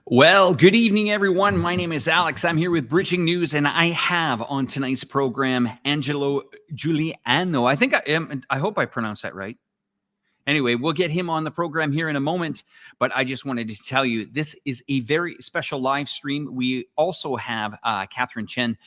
Well, good evening, everyone. My name is Alex. I'm here with Bridging News, and I have on tonight's program Angelo Giuliano. I hope I pronounced that right. Anyway, we'll get him on the program here in a moment, but I just wanted to tell you this is a very special live stream. We also have Catherine Chen,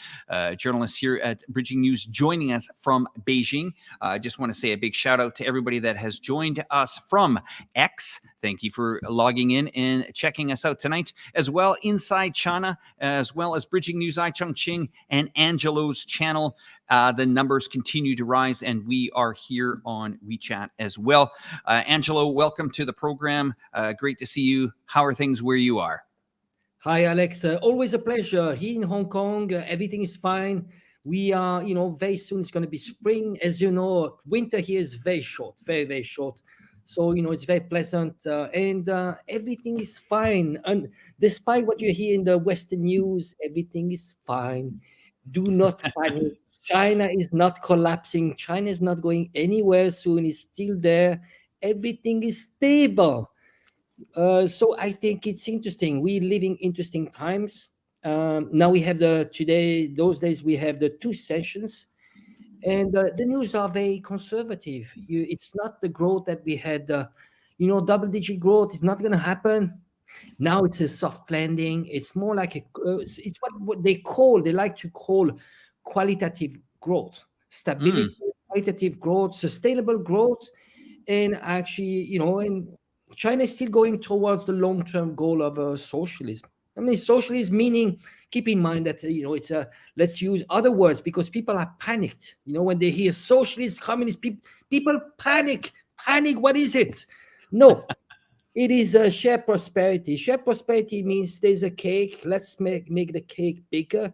journalist here at Bridging News, joining us from Beijing. I just want to say a big shout out to everybody that has joined us from X. Thank you for logging in and checking us out tonight, as well inside China, as well as Bridging News Chongqing and Angelo's channel. The numbers continue to rise, and we are here on WeChat as well. Angelo, welcome to the program. Great to see you. How are things where you are? Hi, Alex. Always a pleasure. Here in Hong Kong, everything is fine. We are, very soon it's going to be spring. As you know, winter here is very short, very, very short. So, it's very pleasant and everything is fine. And despite what you hear in the Western news, everything is fine. Do not panic. China is not collapsing. China is not going anywhere soon. It's still there. Everything is stable. So I think it's interesting. We're living interesting times. Now we have those days we have the two sessions. And the news are very conservative. It's not the growth that we had, double-digit growth is not going to happen. Now it's a soft landing. It's more like it's what they like to call qualitative growth, stability, qualitative growth, sustainable growth. And actually, and China is still going towards the long-term goal of socialism. I mean, socialism meaning, keep in mind that, let's use other words because people are panicked. When they hear socialist, communist, people panic. What is it? No, it is a shared prosperity. Shared prosperity means there's a cake. Let's make the cake bigger.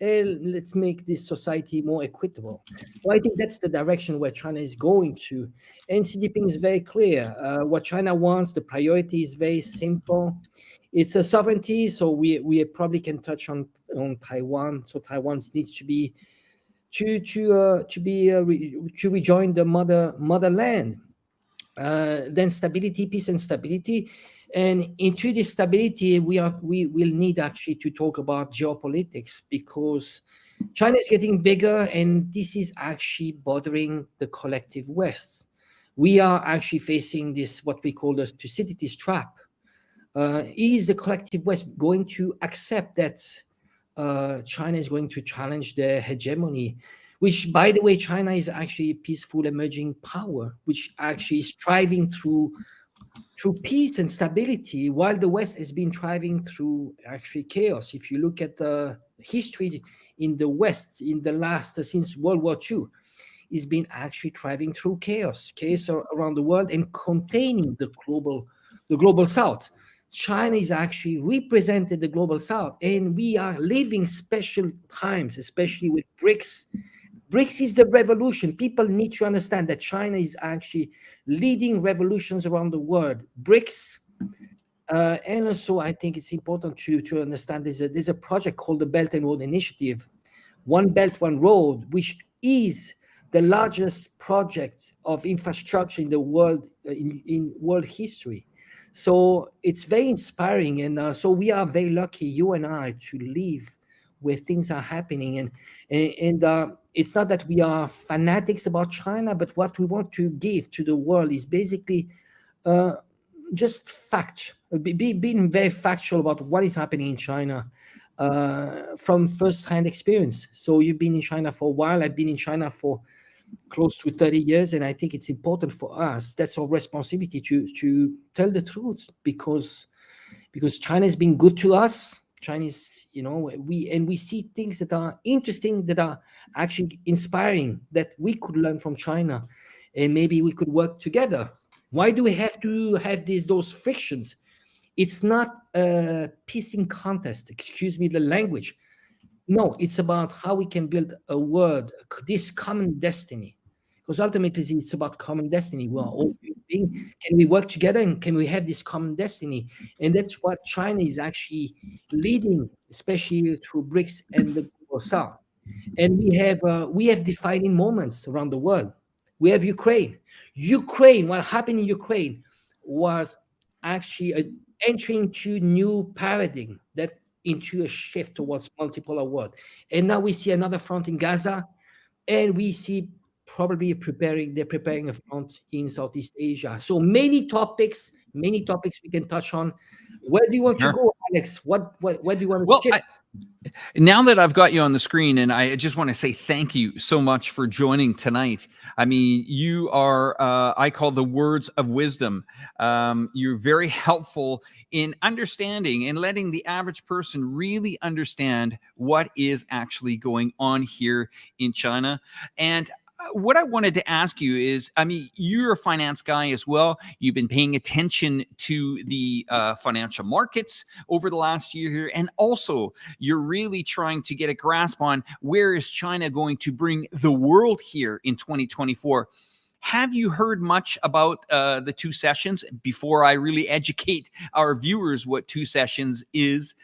And let's make this society more equitable. Well, I think that's the direction where China is going to. And Xi Jinping is very clear. What China wants, the priority is very simple. It's a sovereignty, so we probably can touch on Taiwan. So Taiwan needs to rejoin the motherland. Then stability, peace, and stability. And into this stability, we will need actually to talk about geopolitics because China is getting bigger, and this is actually bothering the collective West. We are actually facing this what we call the Thucydides trap. Is the collective West going to accept that China is going to challenge their hegemony? Which, by the way, China is actually a peaceful emerging power, which actually is striving through peace and stability, while the West has been thriving through actually chaos. If you look at the history in the West in the last, since World War II, it's been actually thriving through chaos around the world and containing the global South. China is actually represented the global South, and we are living special times, especially with BRICS. BRICS is the revolution. People need to understand that China is actually leading revolutions around the world. BRICS, and also I think it's important to understand there's a project called the Belt and Road Initiative, One Belt, One Road, which is the largest project of infrastructure in the world, in world history. So it's very inspiring, and so we are very lucky, you and I, to live where things are happening. And it's not that we are fanatics about China, but what we want to give to the world is basically just fact, being very factual about what is happening in China from first-hand experience. So you've been in China for a while. I've been in China for close to 30 years, and I think it's important for us. That's our responsibility to tell the truth because China has been good to us. Chinese, we see things that are interesting, that are actually inspiring, that we could learn from China, and maybe we could work together. Why do we have to have those frictions? It's not a pissing contest, excuse me the language. No, it's about how we can build a world, this common destiny. Because ultimately, it's about common destiny. We are all being. Can we work together, and can we have this common destiny? And that's what China is actually leading, especially through BRICS and the Global South. And we have defining moments around the world. We have Ukraine. What happened in Ukraine was actually entering to new paradigm, that into a shift towards multipolar world. And now we see another front in Gaza, and we see probably they're preparing a front in Southeast Asia. So many topics we can touch on. Where do you want to Sure. go, Alex? Where do you want to Well, shift? now that I've got you on the screen, and I just want to say thank you so much for joining tonight. I mean, you are, I call the words of wisdom. You're very helpful in understanding and letting the average person really understand what is actually going on here in China. And what I wanted to ask you is, I mean, you're a finance guy as well. You've been paying attention to the financial markets over the last year here, and also you're really trying to get a grasp on where is China going to bring the world here in 2024. Have you heard much about the two sessions before I really educate our viewers what two sessions is?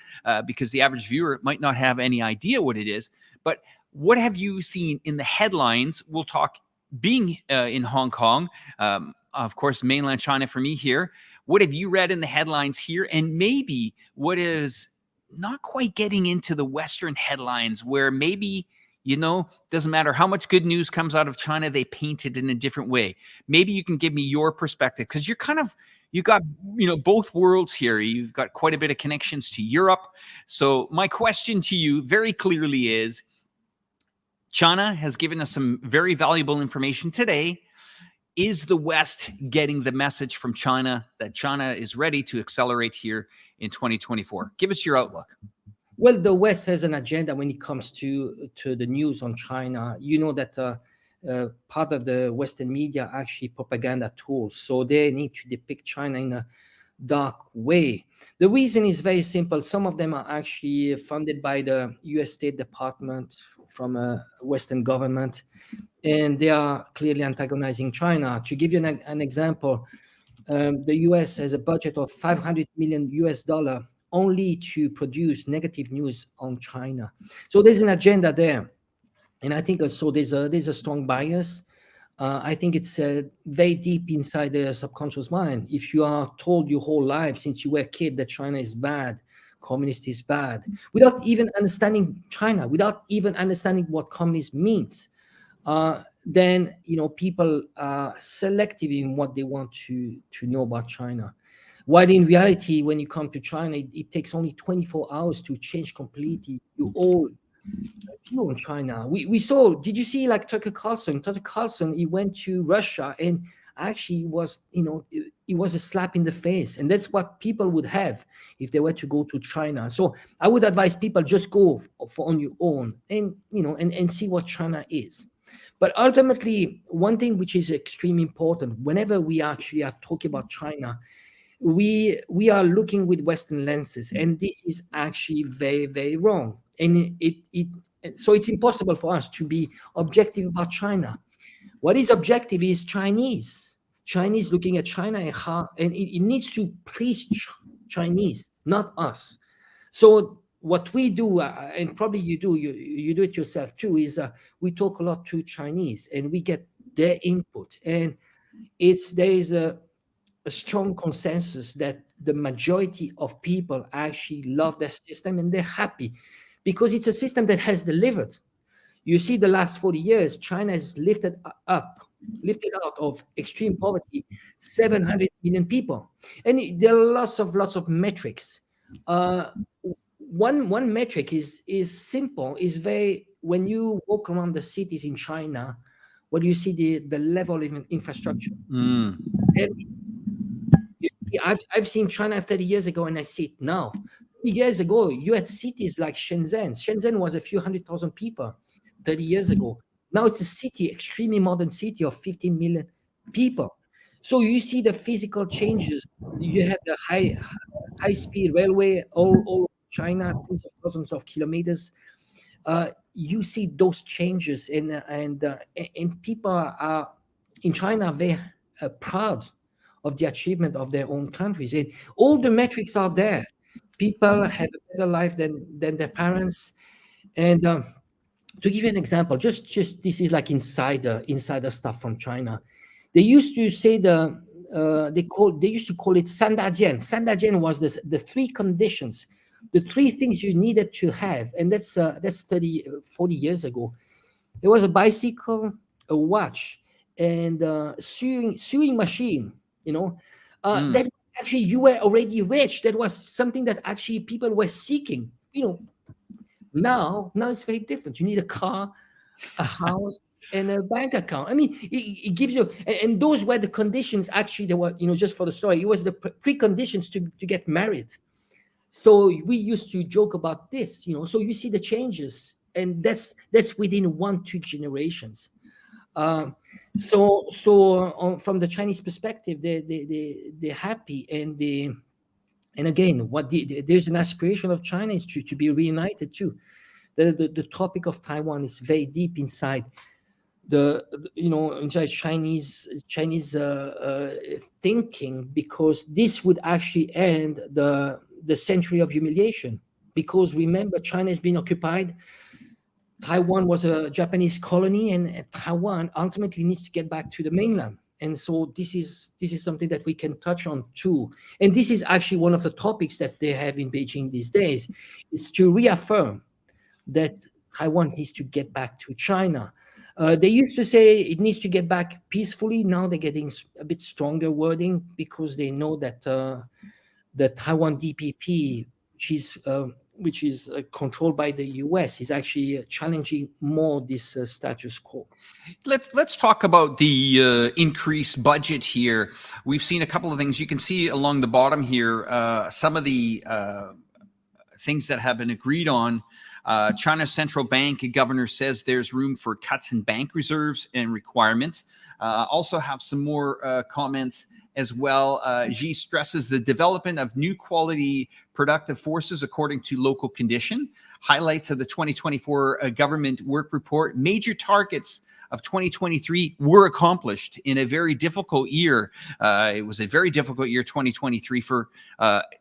Because the average viewer might not have any idea what it is. But what have you seen in the headlines? We'll talk being in Hong Kong, of course, mainland China for me here. What have you read in the headlines here? And maybe what is not quite getting into the Western headlines, where maybe, doesn't matter how much good news comes out of China, they paint it in a different way. Maybe you can give me your perspective, because you got, both worlds here. You've got quite a bit of connections to Europe. So my question to you very clearly is, China has given us some very valuable information today. Is the West getting the message from China that China is ready to accelerate here in 2024? Give us your outlook. Well, the West has an agenda when it comes to the news on China. You know that part of the Western media are actually propaganda tools, so they need to depict China in a dark way. The reason is very simple. Some of them are actually funded by the US State Department from a Western government, and they are clearly antagonizing China. To give you an example, the US has a budget of $500 million only to produce negative news on China. So there's an agenda there. And I think also there's a strong bias. I think it's very deep inside the subconscious mind. If you are told your whole life since you were a kid that China is bad, communist is bad, without even understanding China, without even understanding what communist means, then people are selective in what they want to know about China. While in reality, when you come to China, it takes only 24 hours to change completely your whole view on China. We saw, did you see like Tucker Carlson? Tucker Carlson, he went to Russia, and actually was, it was a slap in the face. And that's what people would have if they were to go to China. So I would advise people just go for on your own and, and see what China is. But ultimately, one thing which is extremely important, whenever we actually are talking about China, we are looking with Western lenses, and this is actually very, very wrong. And so it's impossible for us to be objective about China. What is objective is Chinese looking at China, and it needs to please Chinese, not us. So what we do, and probably you do it yourself too, is we talk a lot to Chinese, and we get their input, and there is a strong consensus that the majority of people actually love their system, and they're happy because it's a system that has delivered. You see, the last 40 years, China has lifted out of extreme poverty 700 million people, and there are lots of metrics. One metric is simple. Is very, when you walk around the cities in China, what you see the level of infrastructure. I've seen China 30 years ago, and I see it now. 30 years ago, you had cities like Shenzhen. Shenzhen was a few 100,000 people 30 years ago. Now it's a city, extremely modern city of 15 million people. So you see the physical changes. You have the high-speed railway all China, tens of thousands of kilometers. You see those changes, and people are in China very proud of the achievement of their own countries. And all the metrics are there. People have a better life than their parents. And to give you an example, just this is like insider stuff from China. They used to say they used to call it Sandajian. Sandajian was the three conditions, the three things you needed to have, and that's 40 years ago. It was a bicycle, a watch, and sewing machine. That actually you were already rich. That was something that actually people were seeking. Now it's very different. You need a car, a house, and a bank account. I mean, it gives you, and those were the conditions. Actually, they were, just for the story, it was the preconditions to get married. So we used to joke about this, So you see the changes, and that's within 1-2 generations. From the Chinese perspective, they're happy, and again, there's an aspiration of China is to be reunited too. The topic of Taiwan is very deep inside inside Chinese thinking, because this would actually end the century of humiliation. Because remember, China has been occupied. Taiwan was a Japanese colony, and Taiwan ultimately needs to get back to the mainland. And so this is something that we can touch on too. And this is actually one of the topics that they have in Beijing these days, is to reaffirm that Taiwan needs to get back to China. They used to say it needs to get back peacefully. Now they're getting a bit stronger wording, because they know that the Taiwan DPP, which is controlled by the US, is actually challenging more this status quo. Let's talk about the increased budget here. We've seen a couple of things. You can see along the bottom here some of the things that have been agreed on. China's central bank governor says there's room for cuts in bank reserves and requirements. Also have some more comments as well. Xi stresses the development of new quality productive forces according to local condition. Highlights of the 2024 government work report. Major targets of 2023 were accomplished in a very difficult year. It was a very difficult year, 2023, for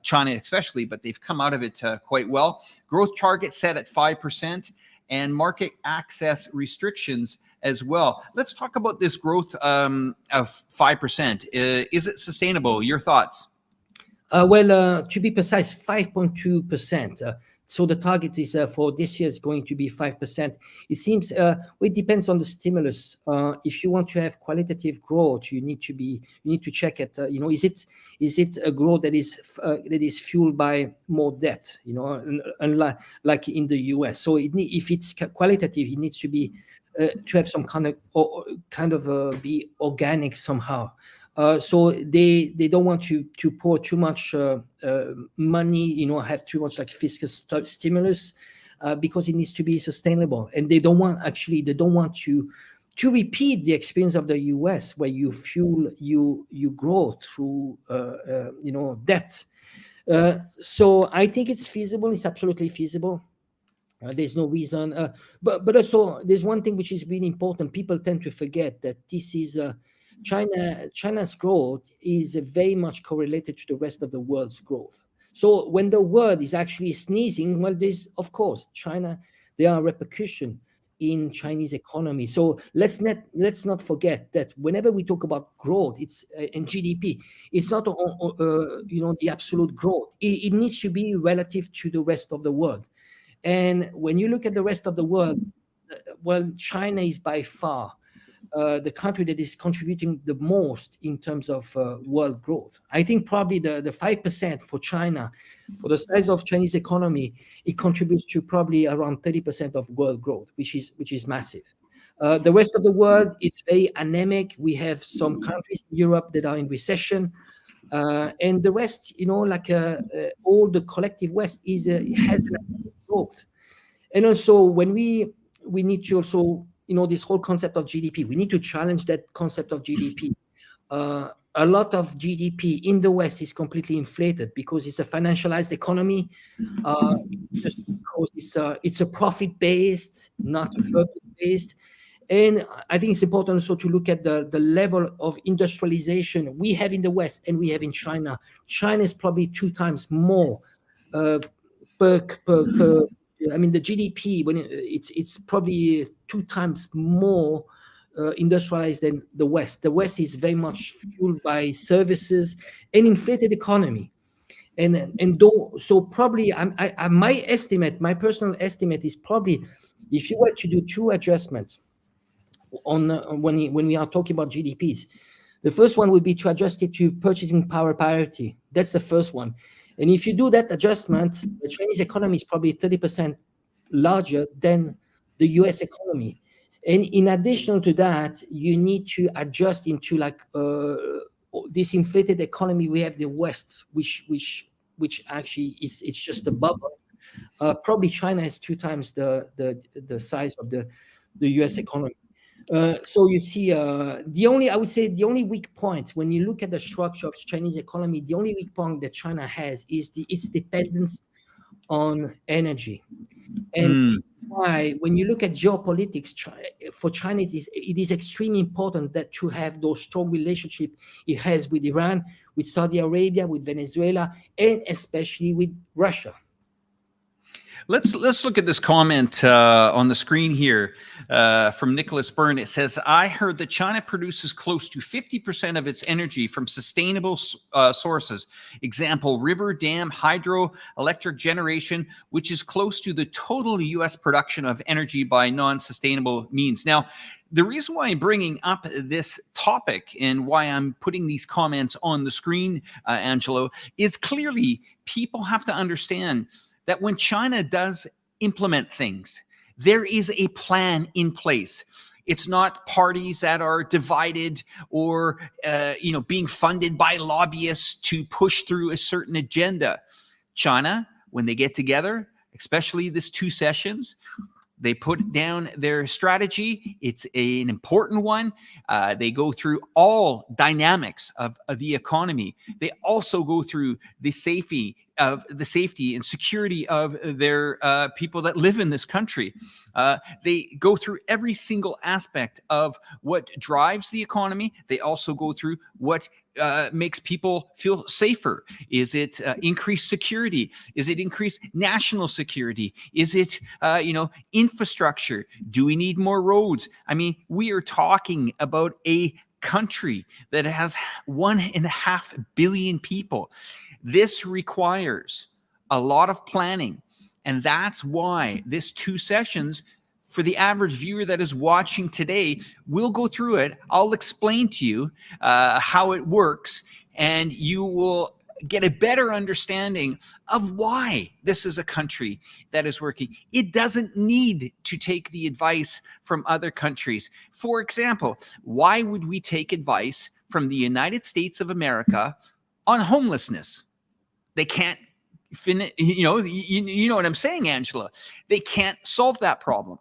China especially, but they've come out of it quite well. Growth target set at 5%, and market access restrictions as well. Let's talk about this growth of 5%. Is it sustainable? Your thoughts? To be precise, 5.2%. So the target is for this year is going to be 5%. It seems it depends on the stimulus. If you want to have qualitative growth, you need to check it. Is it a growth that is fueled by more debt? Unlike like in the US. So if it's qualitative, it needs to be to have some kind of be organic somehow. So they don't want to pour too much money, have too much like fiscal stimulus, because it needs to be sustainable. And they don't want to repeat the experience of the US, where you fuel you grow through debt. So I think it's feasible. It's absolutely feasible. There's no reason, but also there's one thing which is really important. People tend to forget that this is China's growth is very much correlated to the rest of the world's growth. So when the world is actually sneezing, well, there's, of course, there are repercussions in Chinese economy. So let's not forget that whenever we talk about growth, it's in GDP, it's not the absolute growth. It needs to be relative to the rest of the world. And when you look at the rest of the world, well, China is by far the country that is contributing the most in terms of world growth. I think probably the 5% for China, for the size of Chinese economy, it contributes to probably around 30% of world growth, which is massive. The rest of the world, it's very anemic. We have some countries in Europe that are in recession, and the rest, all the collective West has an anemic growth. And also, when we need to also, this whole concept of GDP, we need to challenge that concept of GDP. A lot of GDP in the West is completely inflated because it's a financialized economy, just because it's a profit-based, not purpose-based. And I think it's important also to look at the level of industrialization we have in the West and we have in China. China is probably 2 times more per. I mean, the GDP, when it's probably 2 times more industrialized than the West. The West is very much fueled by services and inflated economy. So probably my personal estimate is probably, if you were to do two adjustments on when we are talking about GDPs, the first one would be to adjust it to purchasing power parity. That's the first one. And if you do that adjustment, the Chinese economy is probably 30% larger than the US economy. And in addition to that, you need to adjust into like this inflated economy. We have the West, which actually is it's just a bubble. Probably China is 2 times the size of the US economy. So you see, I would say the only weak point when you look at the structure of Chinese economy, the only weak point that China has is its dependence on energy. And this is why when you look at geopolitics, for China, it is extremely important that to have those strong relationships it has with Iran, with Saudi Arabia, with Venezuela, and especially with Russia. Let's look at this comment on the screen here from Nicholas Byrne. It says, I heard that China produces close to 50% of its energy from sustainable sources. Example, river, dam, hydro, electric generation, which is close to the total U.S. production of energy by non-sustainable means. Now, the reason why I'm bringing up this topic and why I'm putting these comments on the screen, Angelo, is clearly people have to understand that when China does implement things, there is a plan in place. It's not parties that are divided or being funded by lobbyists to push through a certain agenda. China, when they get together, especially this 2 sessions, they put down their strategy. It's an important one. They go through all dynamics of the economy. They also go through the safety and security of their people that live in this country. They go through every single aspect of what drives the economy. They also go through what makes people feel safer. Is it increased security? Is it increased national security? Is it infrastructure? Do we need more roads? I mean, we are talking about a country that has 1.5 billion people. This requires a lot of planning, and that's why this 2 sessions, for the average viewer that is watching today, we'll go through it. I'll explain to you how it works, and you will get a better understanding of why this is a country that is working. It doesn't need to take the advice from other countries. For example, why would we take advice from the United States of America on homelessness? They can't finish, you know what I'm saying, Angela. They can't solve that problem.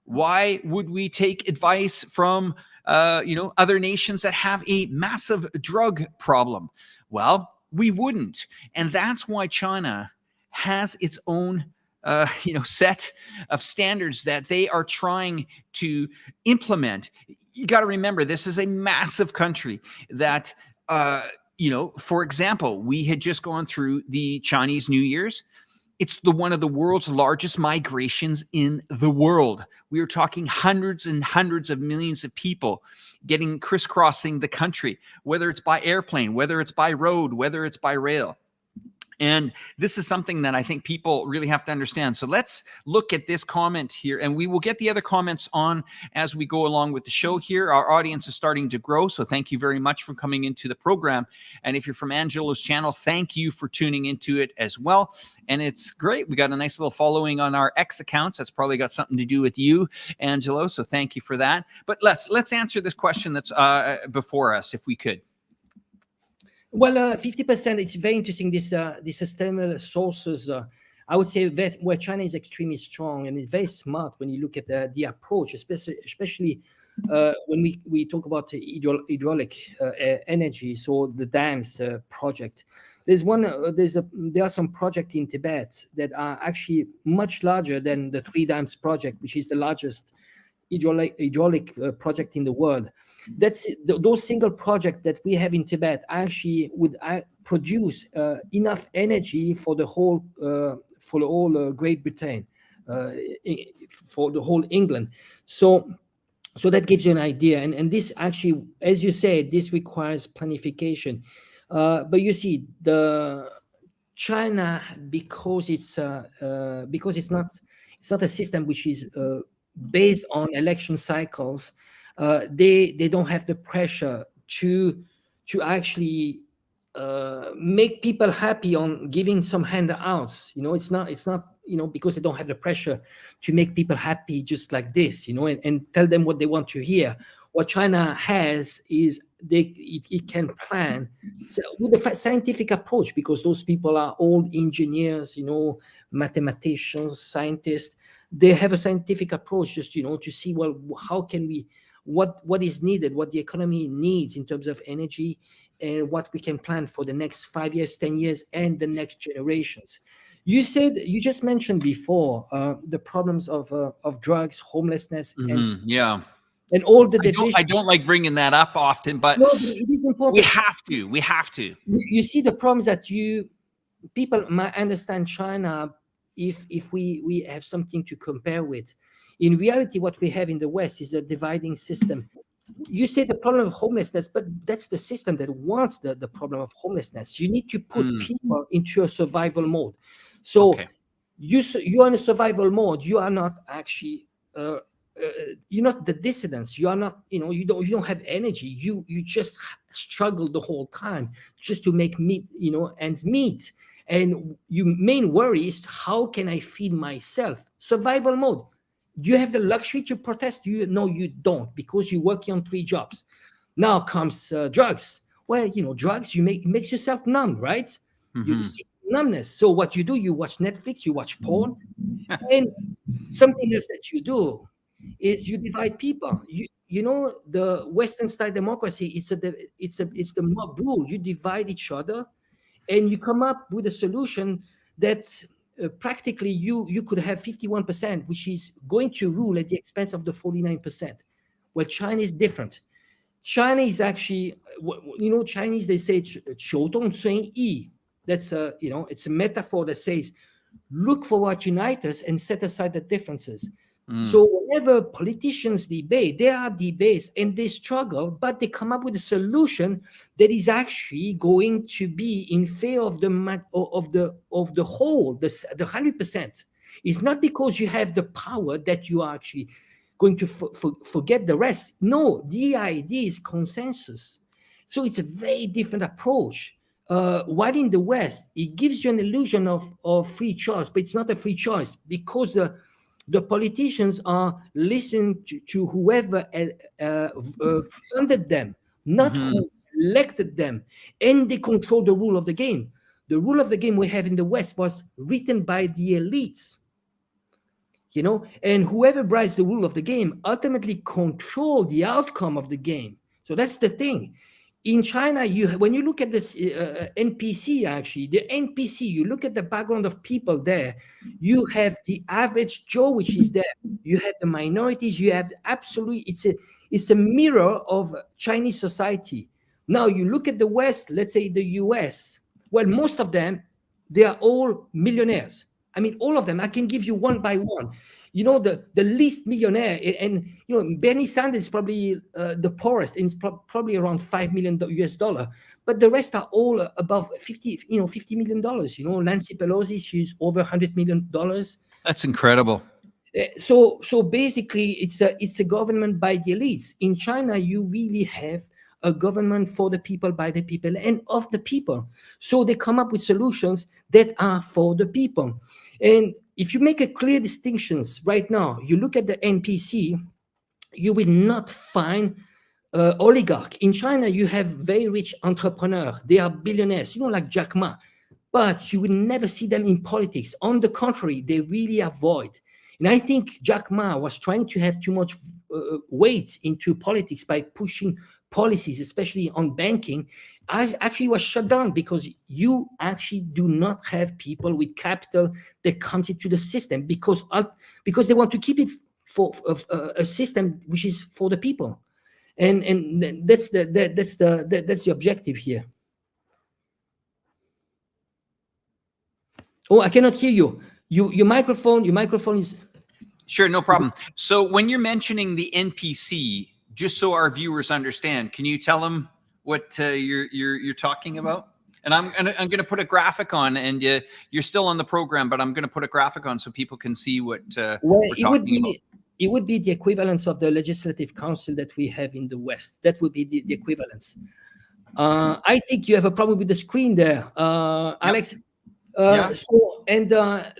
Why would we take advice from other nations that have a massive drug problem? Well, we wouldn't. And that's why China has its own set of standards that they are trying to implement. You got to remember, this is a massive country that for example, we had just gone through the Chinese New Year's. It's one of the world's largest migrations in the world. We are talking hundreds and hundreds of millions of people crisscrossing the country, whether it's by airplane, whether it's by road, whether it's by rail. And this is something that I think people really have to understand. So let's look at this comment here, and we will get the other comments on as we go along with the show here. Our audience is starting to grow, so thank you very much for coming into the program. And if you're from Angelo's channel, thank you for tuning into it as well. And it's great. We got a nice little following on our X accounts. That's probably got something to do with you, Angelo, so thank you for that. But let's answer this question that's before us, if we could. Well, 50%, it's very interesting, this sustainable sources. I would say that where China is extremely strong and it's very smart when you look at the approach, especially when we talk about hydraulic energy, so the dams project. There are some projects in Tibet that are actually much larger than the 3 dams project, which is the largest hydraulic project in the world. Those single projects that we have in Tibet actually would produce enough energy for the whole Great Britain, for the whole England. So So that gives you an idea. And this actually, as you said, this requires planification. But you see, the China, because it's not a system which is based on election cycles, they don't have the pressure to actually make people happy on giving some handouts. It's not because they don't have the pressure to make people happy just like this, and tell them what they want to hear. What China has is it can plan with a scientific approach, because those people are all engineers, mathematicians, scientists. They have a scientific approach just to see, well, how can we, what is needed, what the economy needs in terms of energy, and what we can plan for the next 5 years, 10 years, and the next generations. You just mentioned before the problems of drugs, homelessness, Yeah. and all the divisions. I don't like bringing that up often, but No, but it is important. We have to. You see the problems that people might understand China if we have something to compare with. In reality, what we have in the West is a dividing system. You say the problem of homelessness, but that's the system that wants the problem of homelessness. You need to put people into a survival mode. So you're in a survival mode. You are not actually you're not the dissidents. You are not, you don't have energy. You just struggle the whole time just to make ends meet. And your main worry is, how can I feed myself? Survival mode. Do you have the luxury to protest? No, you don't, because you're working on 3 jobs. Now comes drugs. Well, drugs, makes yourself numb, right? You see numbness. So what you do, you watch Netflix, you watch porn, and something else that you do is you divide people. The Western style democracy, it's the mob rule. You divide each other, and you come up with a solution that practically you could have 51%, which is going to rule at the expense of the 49%. Well, China is different. China is actually, Chinese, they say 求同存异. That's it's a metaphor that says, look for what unites us and set aside the differences. So whenever politicians debate, there are debates and they struggle, but they come up with a solution that is actually going to be in favor of the whole, the 100%. It's not because you have the power that you are actually going to forget the rest. No, the idea is consensus. So it's a very different approach. While in the West, it gives you an illusion of free choice, but it's not a free choice, because the politicians are listening to whoever funded them, not who elected them, and they control the rule of the game. The rule of the game we have in the West was written by the elites, and whoever writes the rule of the game ultimately control the outcome of the game. So that's the thing. In China, when you look at this NPC, actually, the NPC, you look at the background of people there, you have the average Joe, which is there. You have the minorities. You have absolutely, it's a mirror of Chinese society. Now, you look at the West, let's say the US. Well, most of them, they are all millionaires. I mean, all of them. I can give you one by one. The least millionaire, and Bernie Sanders is probably the poorest, and it's probably around $5 million US. But the rest are all above $50 million. Nancy Pelosi, she's over $100 million. That's incredible. So basically, it's a government by the elites. In China, you really have a government for the people, by the people, and of the people. So they come up with solutions that are for the people. And if you make a clear distinctions right now, you look at the NPC, you will not find oligarch. In China, you have very rich entrepreneurs. They are billionaires, like Jack Ma. But you will never see them in politics. On the contrary, they really avoid. And I think Jack Ma was trying to have too much weight into politics by pushing policies, especially on banking. Actually was shut down, because you actually do not have people with capital that comes into the system, because they want to keep it for a system which is for the people, and that's the objective here. Oh, I cannot hear you. Your microphone is. Sure, no problem. So when you're mentioning the NPC, just so our viewers understand, can you tell them what you're talking about? And I'm gonna put a graphic on, and you're still on the program, but I'm gonna put a graphic on so people can see what we're talking about. It would be the equivalence of the Legislative Council that we have in the West. That would be the equivalence. I think you have a problem with the screen there, Alex. So, and the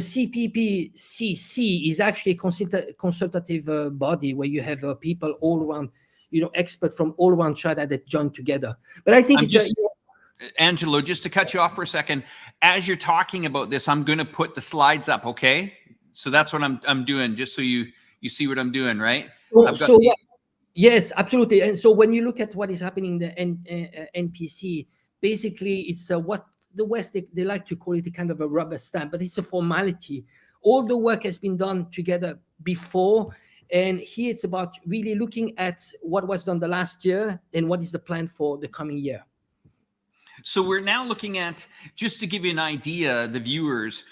CPPCC is actually a consultative body where you have people all around, experts from all around China that join together. But I think Angelo, just to cut you off for a second, as you're talking about this, I'm going to put the slides up, okay? So that's what I'm doing, just so you see what I'm doing, right? Yes, absolutely. And so when you look at what is happening in the NPC, basically it's what the West, they like to call it a kind of a rubber stamp, but it's a formality. All the work has been done together before. And here it's about really looking at what was done the last year and what is the plan for the coming year. So we're now looking at, just to give you an idea, the viewers,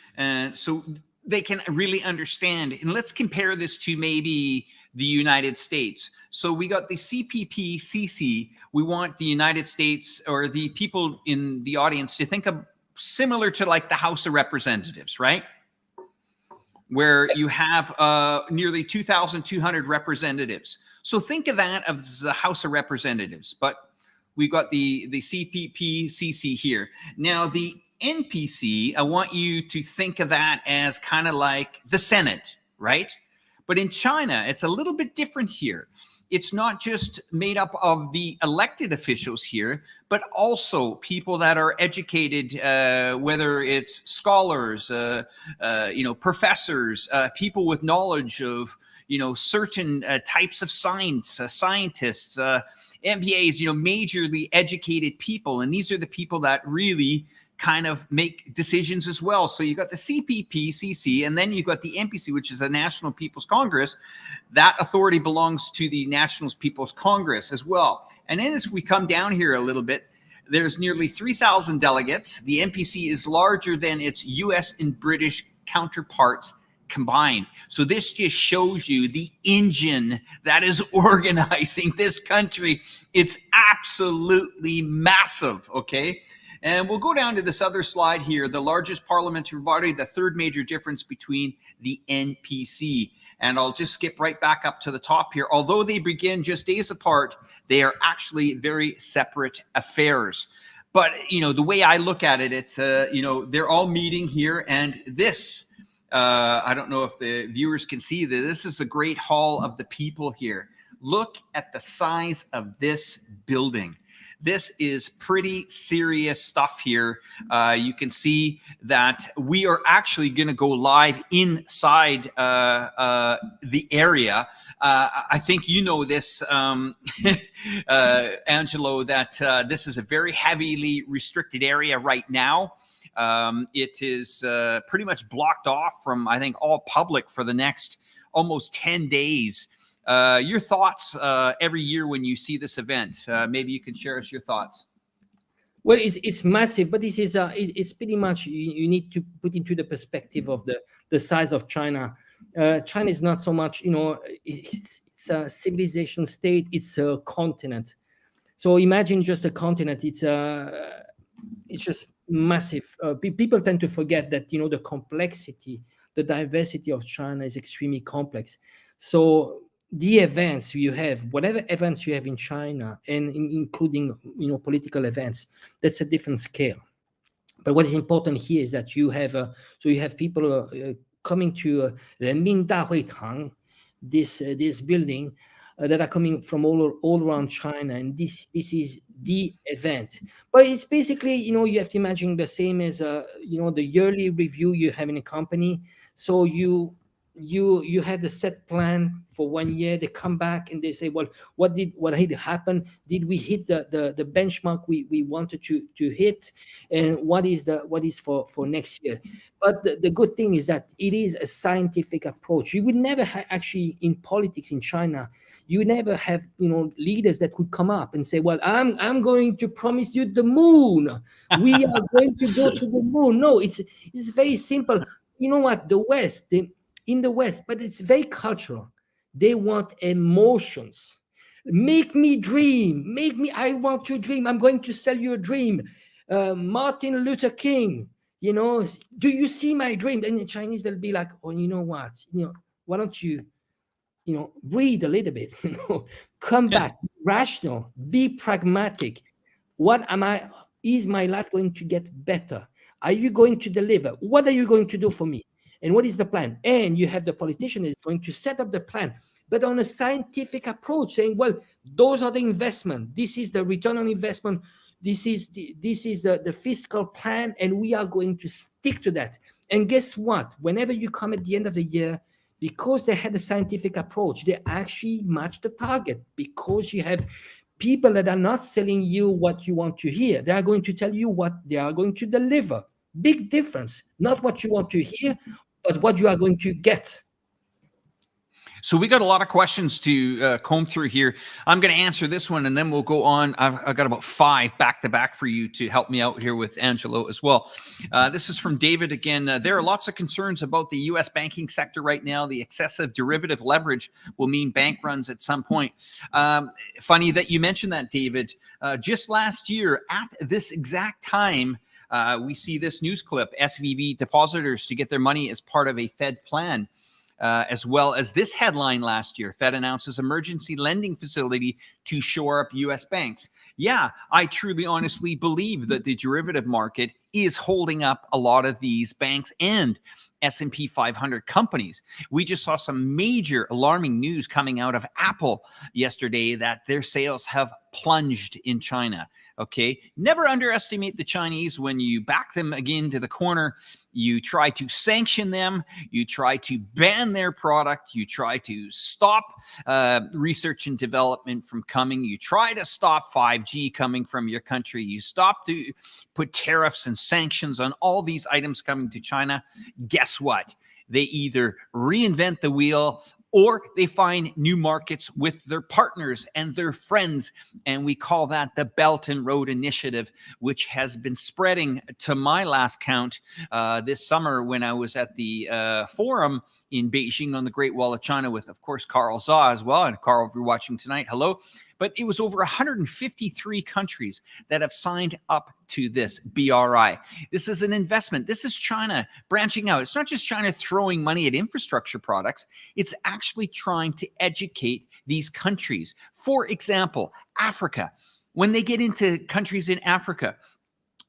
so they can really understand. And let's compare this to maybe the United States. So we got the CPPCC. We want the United States, or the people in the audience, to think of similar to like the House of Representatives, right? Where you have nearly 2,200 representatives. So think of that as the House of Representatives, but we've got the CPPCC here. Now the NPC, I want you to think of that as kind of like the Senate, right? But in China, it's a little bit different here. It's not just made up of the elected officials here, but also people that are educated, whether it's scholars, professors, people with knowledge of, certain types of science, scientists, MBAs, majorly educated people. And these are the people that really kind of make decisions as well. So you got the CPPCC, and then you got the NPC, which is the National People's Congress. That authority belongs to the National People's Congress as well. And then as we come down here a little bit, there's nearly 3,000 delegates. The NPC is larger than its US and British counterparts combined. So this just shows you the engine that is organizing this country. It's absolutely massive, okay? And we'll go down to this other slide here, the largest parliamentary body, the third major difference between the NPC. And I'll just skip right back up to the top here. Although they begin just days apart, they are actually very separate affairs. But, the way I look at it, it's, they're all meeting here. And this, I don't know if the viewers can see that this is the Great Hall of the People here. Look at the size of this building. This is pretty serious stuff here. You can see that we are actually going to go live inside the area. I think you know this, Angelo, that this is a very heavily restricted area right now. It is pretty much blocked off from, I think, all public for the next almost 10 days. Your thoughts every year when you see this event? Maybe you can share us your thoughts. Well, it's massive, but this is it's pretty much you need to put into the perspective of the size of China. China is not so much, it's a civilization state. It's a continent. So imagine just a continent. It's just massive. People tend to forget that the complexity, the diversity of China is extremely complex. So the events you have, whatever events you have in China, and including political events, that's a different scale. But what is important here is that you have people coming to Renmin Dahuitang, this building, that are coming from all around China, and this is the event. But it's basically you have to imagine the same as the yearly review you have in a company. So you had the set plan for 1 year. They come back and they say, well, what did happen? Did we hit the benchmark we wanted to hit? And what is for next year? But the good thing is that it is a scientific approach. You would never actually, in politics in China, you never have leaders that would come up and say, well, I'm going to promise you the moon. We are going to go to the moon. No, it's very simple. You know what? The West, in the West, but it's very cultural. They want emotions. Make me dream. I want to dream. I'm going to sell you a dream. Martin Luther King, do you see my dream? And the Chinese, they'll be like, oh, you know what? Why don't you, breathe a little bit, come back, rational, be pragmatic. Is my life going to get better? Are you going to deliver? What are you going to do for me? And what is the plan? And you have the politician is going to set up the plan, but on a scientific approach, saying, well, those are the investment. This is the return on investment. This is the fiscal plan, and we are going to stick to that. And guess what? Whenever you come at the end of the year, because they had a scientific approach, they actually match the target, because you have people that are not selling you what you want to hear. They are going to tell you what they are going to deliver. Big difference. Not what you want to hear, but what you are going to get. So we got a lot of questions to comb through here. I'm going to answer this one, and then we'll go on. I've got about 5 back-to-back for you to help me out here with Angelo as well. This is from David again. There are lots of concerns about the U.S. banking sector right now. The excessive derivative leverage will mean bank runs at some point. Funny that you mentioned that, David. Just last year, at this exact time, we see this news clip, SVB depositors to get their money as part of a Fed plan. As well as this headline last year, Fed announces emergency lending facility to shore up U.S. banks. Yeah, I truly, honestly believe that the derivative market is holding up a lot of these banks and S&P 500 companies. We just saw some major alarming news coming out of Apple yesterday that their sales have plunged in China. Okay, never underestimate the Chinese. When you back them again to the corner, you try to sanction them, you try to ban their product, you try to stop research and development from coming, you try to stop 5G coming from your country, you stop to put tariffs and sanctions on all these items coming to China. Guess what? They either reinvent the wheel or they find new markets with their partners and their friends. And we call that the Belt and Road Initiative, which has been spreading, to my last count, this summer when I was at the forum in Beijing on the Great Wall of China with, of course, Carl Zaw as well. And Carl, if you're watching tonight, hello. But it was over 153 countries that have signed up to this BRI. This is an investment. This is China branching out. It's not just China throwing money at infrastructure products. It's actually trying to educate these countries. For example, Africa. When they get into countries in Africa,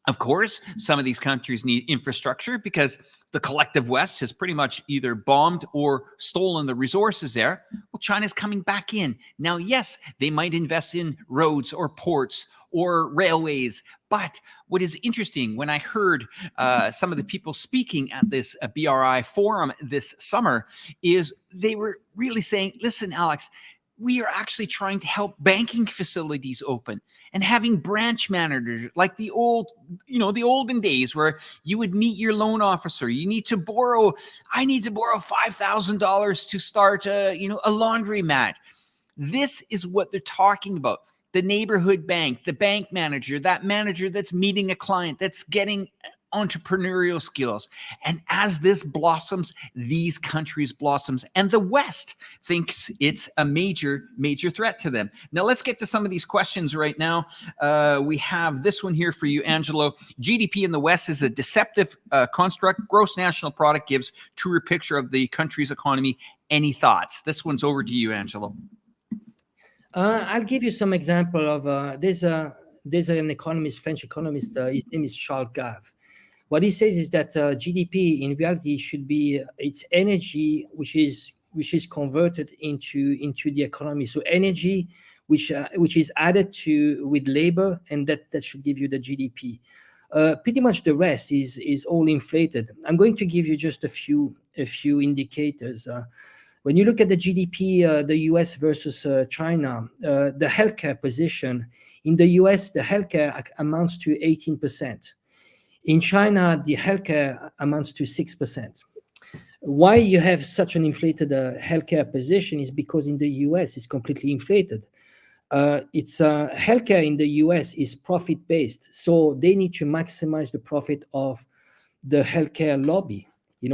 of course, some of these countries need infrastructure because the collective West has pretty much either bombed or stolen the resources there. Well, China's coming back in. Now, yes, they might invest in roads or ports or railways. But what is interesting, when I heard some of the people speaking at this BRI forum this summer, is they were really saying, listen, Alex, we are actually trying to help banking facilities open and having branch managers like the olden days where you would meet your loan officer. I need to borrow $5,000 to start a laundromat. This is what they're talking about. The neighborhood bank, the bank manager, that manager that's meeting a client, that's getting entrepreneurial skills. And as this blossoms, these countries blossoms, and the West thinks it's a major threat to them. Now let's get to some of these questions right now. We have this one here for you, Angelo. GDP in the West is a deceptive construct. Gross national product gives truer picture of the country's economy. Any thoughts? This one's over to you, Angelo. I'll give you some example of there's an economist, French economist. His name is Charles Gave. What he says is that GDP in reality should be its energy, which is converted into the economy. So energy, which is added to with labor, and that should give you the GDP. Pretty much the rest is all inflated. I'm going to give you just a few indicators. When you look at the GDP, the US versus China, the healthcare position in the US, the healthcare amounts to 18%. In China, the healthcare amounts to 6%. Why you have such an inflated healthcare position is because in the US it's completely inflated. Healthcare in the US is profit-based, so they need to maximize the profit of the healthcare lobby.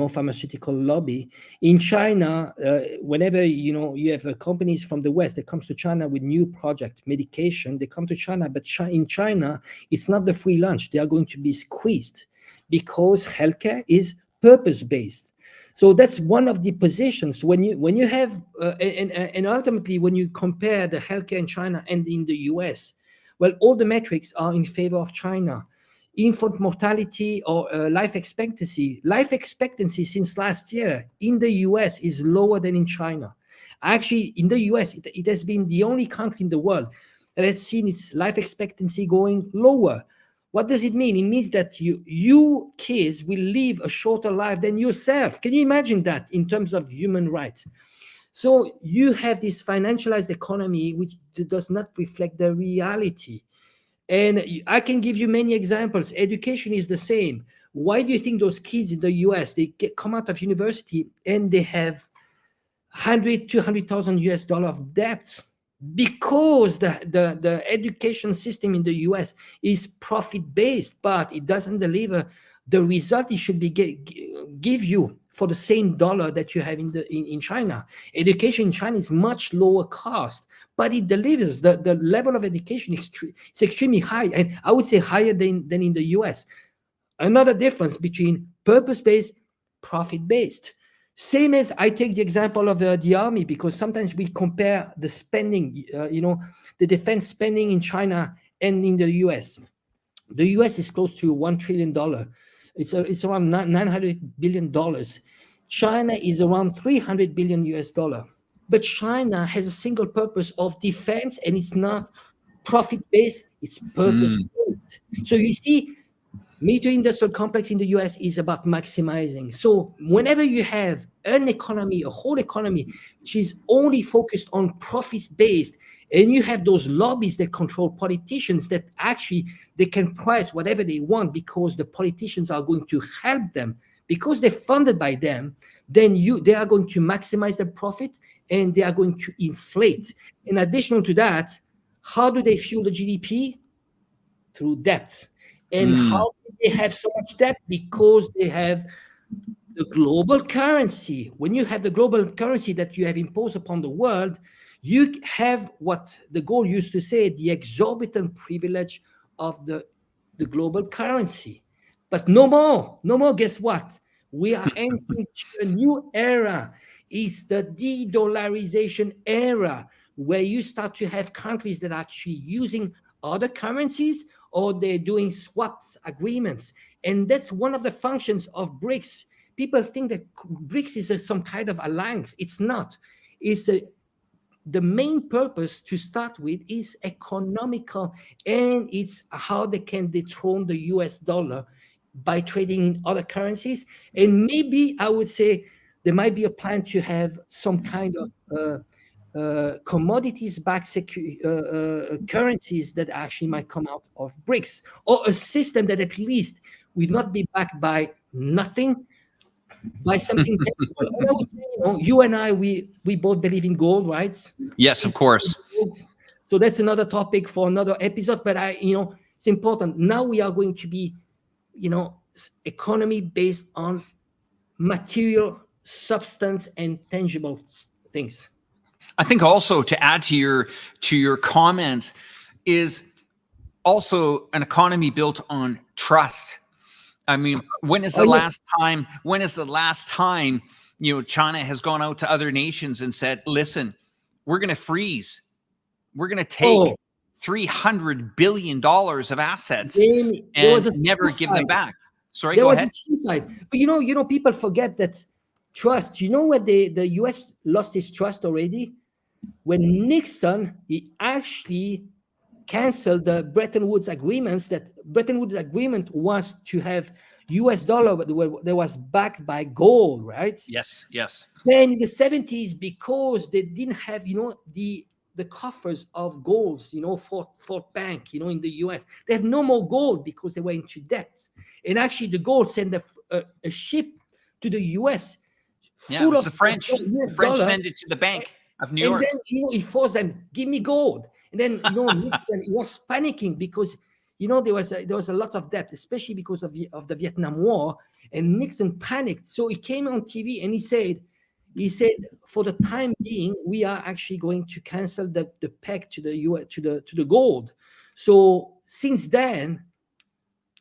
pharmaceutical lobby. In China, whenever you have companies from the West that comes to China with new project medication, they come to China, but in China, it's not the free lunch. They are going to be squeezed because healthcare is purpose-based. So that's one of the positions when you have and ultimately when you compare the healthcare in China and in the US, well, all the metrics are in favor of China. Infant mortality or life expectancy since last year in the US is lower than in China. Actually, in the US, it has been the only country in the world that has seen its life expectancy going lower. What does it mean? It means that you kids will live a shorter life than yourself. Can you imagine that in terms of human rights? So you have this financialized economy which does not reflect the reality. And I can give you many examples. Education is the same. Why do you think those kids in the US, they come out of university and they have $200,000 of debt? Because the education system in the US is profit-based, but it doesn't deliver the result it should be give you for the same dollar that you have in China. Education in China is much lower cost, but it delivers the level of education is extremely high, and I would say higher than in the US. Another difference between purpose-based, profit-based. Same as I take the example of the army, because sometimes we compare the spending, the defense spending in China and in the US. The US is close to $1 trillion. It's around $900 billion. China is around $300 billion US. But China has a single purpose of defense, and it's not profit-based, it's purpose-based. So you see, military industrial complex in the US is about maximizing. So whenever you have an economy, a whole economy, which is only focused on profits-based, and you have those lobbies that control politicians that actually they can price whatever they want because the politicians are going to help them, because they're funded by them, then they are going to maximize their profit and they are going to inflate. In addition to that, how do they fuel the GDP? Through debt. And how do they have so much debt? Because they have the global currency. When you have the global currency that you have imposed upon the world, you have what de Gaulle used to say, the exorbitant privilege of the global currency. But no more. Guess what? We are entering a new era. It's the de-dollarization era, where you start to have countries that are actually using other currencies, or they're doing swaps agreements. And that's one of the functions of BRICS. People think that BRICS is some kind of alliance. It's not. It's the main purpose to start with is economical, and it's how they can dethrone the US dollar by trading in other currencies. And maybe I would say there might be a plan to have some kind of commodities-backed currencies that actually might come out of BRICS, or a system that at least will not be backed by nothing, by something tangible. And I would say, you and I, we both believe in gold, right? Yes, of course. So that's another topic for another episode. But it's important. Now we are going to be, economy based on material substance and tangible things. I think also to add to your comments is also an economy built on trust. I mean, when is the last time China has gone out to other nations and said, listen, we're going to freeze, we're going to take $300 billion of assets and never give them back. Sorry, go ahead. But people forget that trust. You know where the US lost its trust already? When Nixon, he actually canceled the Bretton Woods agreements. That Bretton Woods agreement was to have US dollar that was backed by gold, right? Yes. Then in the 70s, because they didn't have, the coffers of golds, Fort Bank, in the US, they had no more gold because they were into debt. And actually the gold sent a ship to the US. Yeah, it was the French. French sent it to the Bank of New York. And then, he forced them, give me gold. And then, Nixon, he was panicking because You know, there was a lot of debt, especially because of the Vietnam War, and Nixon panicked. So he came on TV and he said, for the time being, we are actually going to cancel the peg to the US, to the gold. So since then,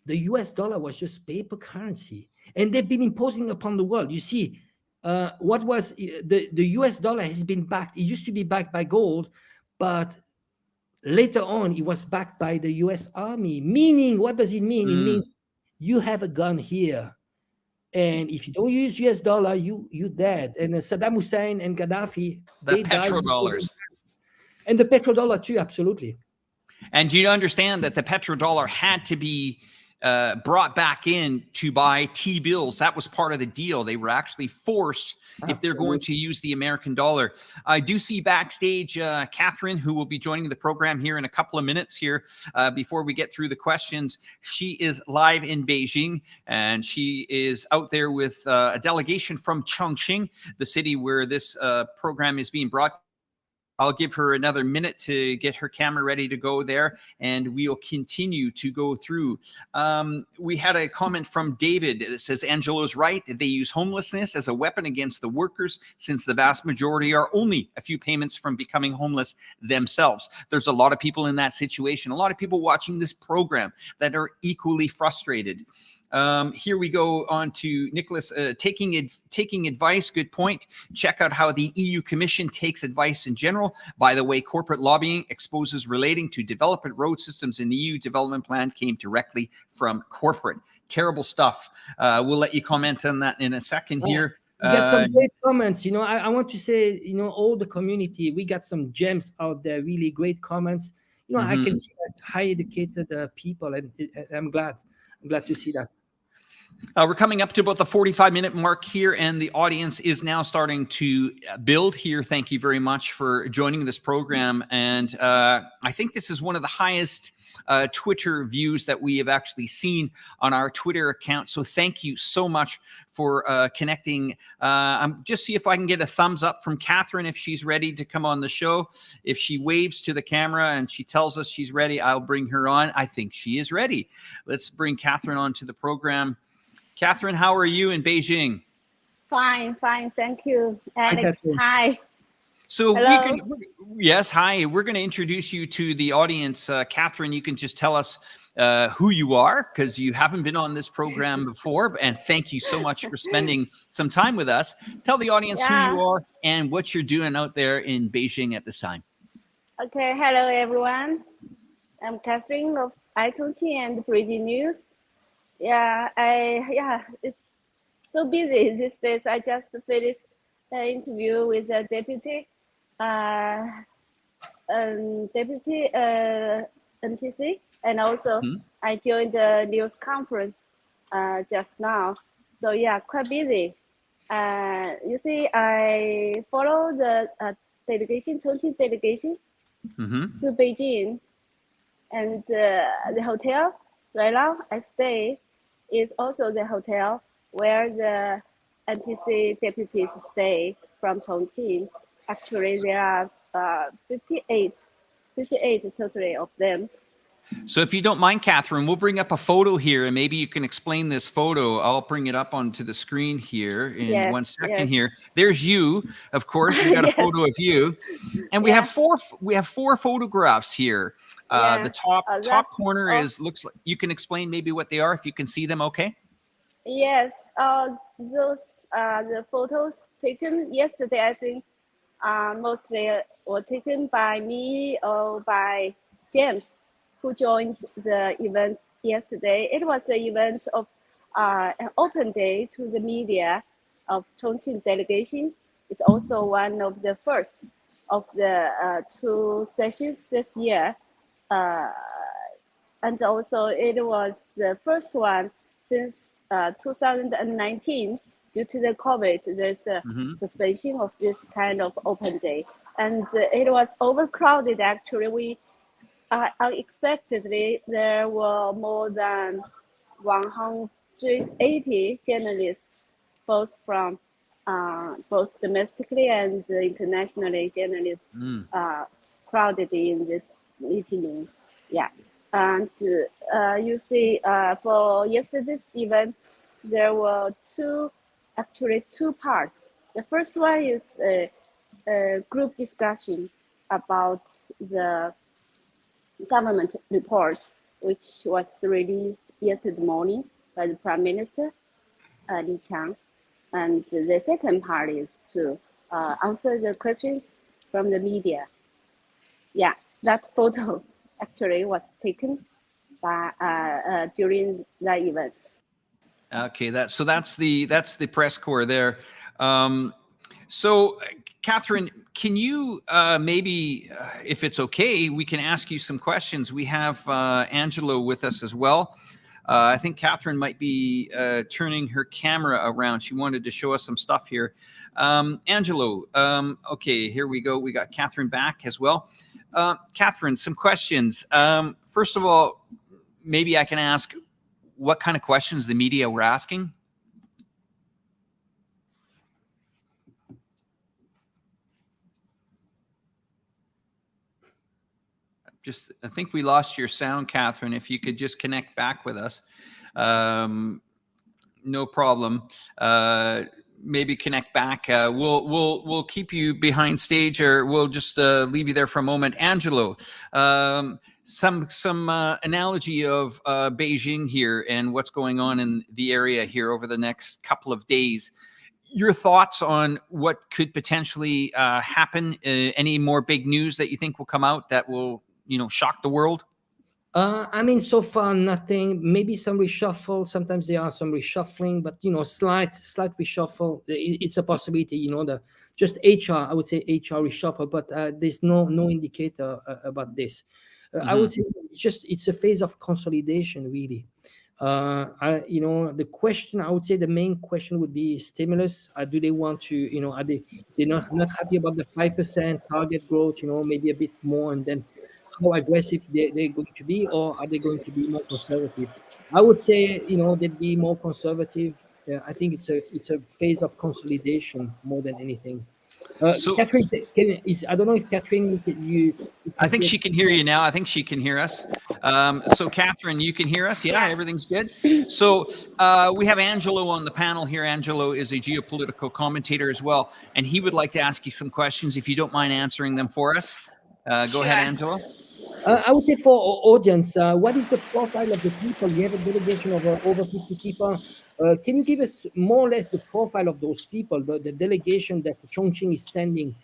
the US dollar was just paper currency, and they've been imposing upon the world. You see, what was the US dollar has been backed. It used to be backed by gold, but later on, it was backed by the US Army. Meaning, what does it mean? It means you have a gun here, and if you don't use US dollar, you dead. And Saddam Hussein and Gaddafi, The they died. petrodollars. And the petrodollar too, absolutely. And do you understand that the petrodollar had to be brought back in to buy T-bills? That was part of the deal. They were actually forced, if they're going to use the American dollar. I do see backstage Catherine, who will be joining the program here in a couple of minutes here before we get through the questions. She is live in Beijing, and she is out there with a delegation from Chongqing, the city where this program is being brought. I'll give her another minute to get her camera ready to go there, and we'll continue to go through. We had a comment from David that says, Angelo's right. They use homelessness as a weapon against the workers, since the vast majority are only a few payments from becoming homeless themselves. There's a lot of people in that situation, a lot of people watching this program that are equally frustrated. Here we go on to Nicholas, taking advice. Good point. Check out how the EU Commission takes advice in general. By the way, corporate lobbying exposes relating to development road systems in the EU development plans came directly from corporate. Terrible stuff. We'll let you comment on that in a second here. We got some great comments. You know, I want to say, you know, all the community, we got some gems out there, really great comments. You know, I can see that high educated people, and I'm glad to see that. We're coming up to about the 45-minute mark here, and the audience is now starting to build here. Thank you very much for joining this program. And I think this is one of the highest Twitter views that we have actually seen on our Twitter account. So thank you so much for connecting. I'm just see if I can get a thumbs up from Catherine if she's ready to come on the show. If she waves to the camera and she tells us she's ready, I'll bring her on. I think she is ready. Let's bring Catherine onto the program. Catherine, how are you in Beijing? Fine. Thank you, Alex. Hi. So yes, hi. We're going to introduce you to the audience. Catherine, you can just tell us who you are, because you haven't been on this program before. And thank you so much for spending some time with us. Tell the audience who you are and what you're doing out there in Beijing at this time. Okay. Hello, everyone. I'm Catherine of Chongqing and Breaking News. It's so busy these days. I just finished the interview with the deputy MTC, and also I joined the news conference just now. So yeah, quite busy. You see, I follow the delegation, Chongqing delegation to Beijing, and the hotel right now I stay is also the hotel where the NPC deputies stay from Chongqing. Actually, there are 58 totally of them. So if you don't mind, Catherine, we'll bring up a photo here, and maybe you can explain this photo. I'll bring it up onto the screen here in 1 second here. There's you, of course. We got a photo of you. And we have four photographs here. The top corner looks like, you can explain maybe what they are if you can see them, okay? Yes, those the photos taken yesterday, I think mostly were taken by me or by James, who joined the event yesterday. It was an event of an open day to the media of Chongqing delegation. It's also one of the first of the 2 sessions this year. And also it was the first one since 2019. Due to the COVID, there's a suspension of this kind of open day. And it was overcrowded, actually. Unexpectedly, there were more than 180 journalists, both from both domestically and internationally journalists crowded in this meeting room. Yeah. And you see, for yesterday's event, there were actually two parts. The first one is a group discussion about the government report, which was released yesterday morning by the Prime Minister, Li Qiang. And the second part is to answer the questions from the media. Yeah, that photo actually was taken by during that event. Okay, that's the press corps there. So, Catherine, can you maybe, if it's okay, we can ask you some questions. We have Angelo with us as well. I think Catherine might be turning her camera around. She wanted to show us some stuff here. Angelo, okay, here we go. We got Catherine back as well. Catherine, some questions. First of all, maybe I can ask what kind of questions the media were asking. I think we lost your sound, Catherine. If you could just connect back with us. No problem. Maybe connect back. We'll keep you behind stage, or we'll just leave you there for a moment. Angelo, some analogy of Beijing here and what's going on in the area here over the next couple of days. Your thoughts on what could potentially happen? Any more big news that you think will come out that will, shock the world? I mean, so far nothing. Maybe some reshuffle. Sometimes there are some reshuffling, but slight reshuffle. It's a possibility. Just HR. I would say HR reshuffle, but there's no indicator about this. I would say it's a phase of consolidation, really. The question, I would say the main question would be stimulus. Do they want to, are they're not happy about the 5% target growth? Maybe a bit more, and then how aggressive they're going to be, or are they going to be more conservative? I would say, they'd be more conservative. I think it's a phase of consolidation more than anything. So, Catherine, I don't know if Catherine, I think she can hear you now. I think she can hear us. So, Catherine, you can hear us? Yeah, everything's good. So, we have Angelo on the panel here. Angelo is a geopolitical commentator as well, and he would like to ask you some questions, if you don't mind answering them for us. Go ahead, Angelo. I would say for our audience, what is the profile of the people? You have a delegation of over 50 people. Can you give us more or less the profile of those people, the delegation that Chongqing is sending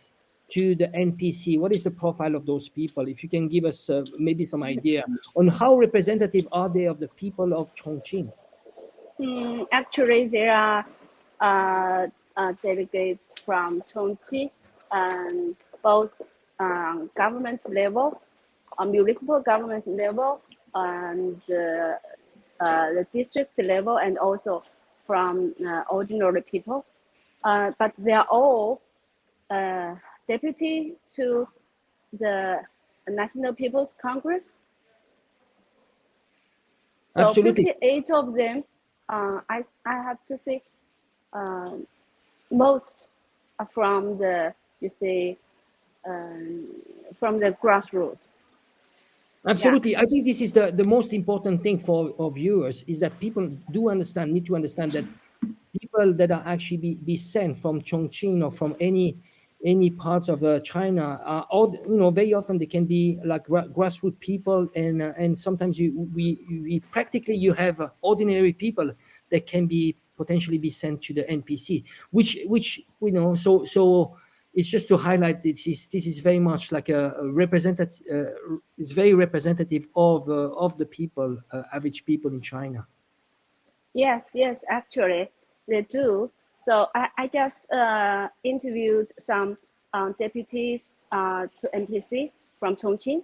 to the NPC? What is the profile of those people? If you can give us maybe some idea on how representative are they of the people of Chongqing? Actually, there are delegates from Chongqing, both government level, municipal government level, and the district level, and also from ordinary people. But they are all deputy to the National People's Congress. So Absolutely. 58 of them, I have to say, most are from the, from the grassroots. Absolutely. Yeah. I think this is the most important thing for our viewers, is that people need to understand that people that are actually be sent from Chongqing or from any parts of China are all, very often they can be like grassroots people, and sometimes we practically you have ordinary people that can be potentially be sent to the NPC, which so it's just to highlight this is very much like a representative. It's very representative of the people, average people in China. Yes, actually they do. So I just interviewed some deputies to NPC from Chongqing.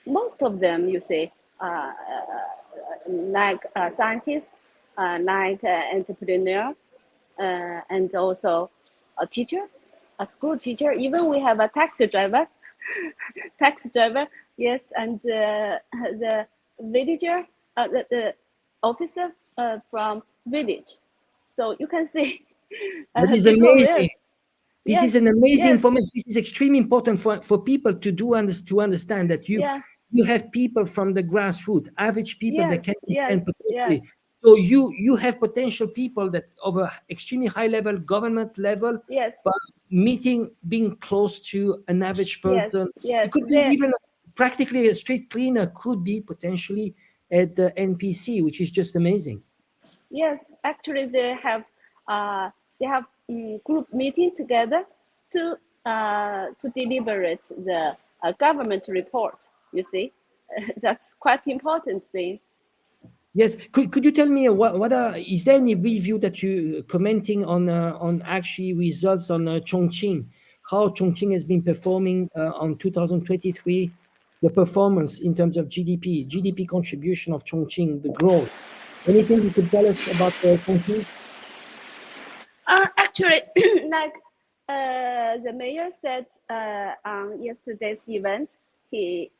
Most of them, like scientists, like entrepreneur, and also a teacher, a school teacher. Even we have a taxi driver, yes, and the villager, the officer from village. So you can see that is amazing. This is an amazing information. This is extremely important for people to understand that you have people from the grassroots, average people that can stand potentially. So you have potential people that of a extremely high level, government level, but being close to an average person. It could be even practically a street cleaner could be potentially at the NPC, which is just amazing. Yes, actually they have group meeting together to deliberate the government report. You see, that's quite important thing. Yes, could you tell me what is there any review that you commenting on actually results on Chongqing, how Chongqing has been performing on 2023, the performance in terms of GDP contribution of Chongqing, the growth. Anything you could tell us about Chongqing? Actually, like the mayor said on yesterday's event, he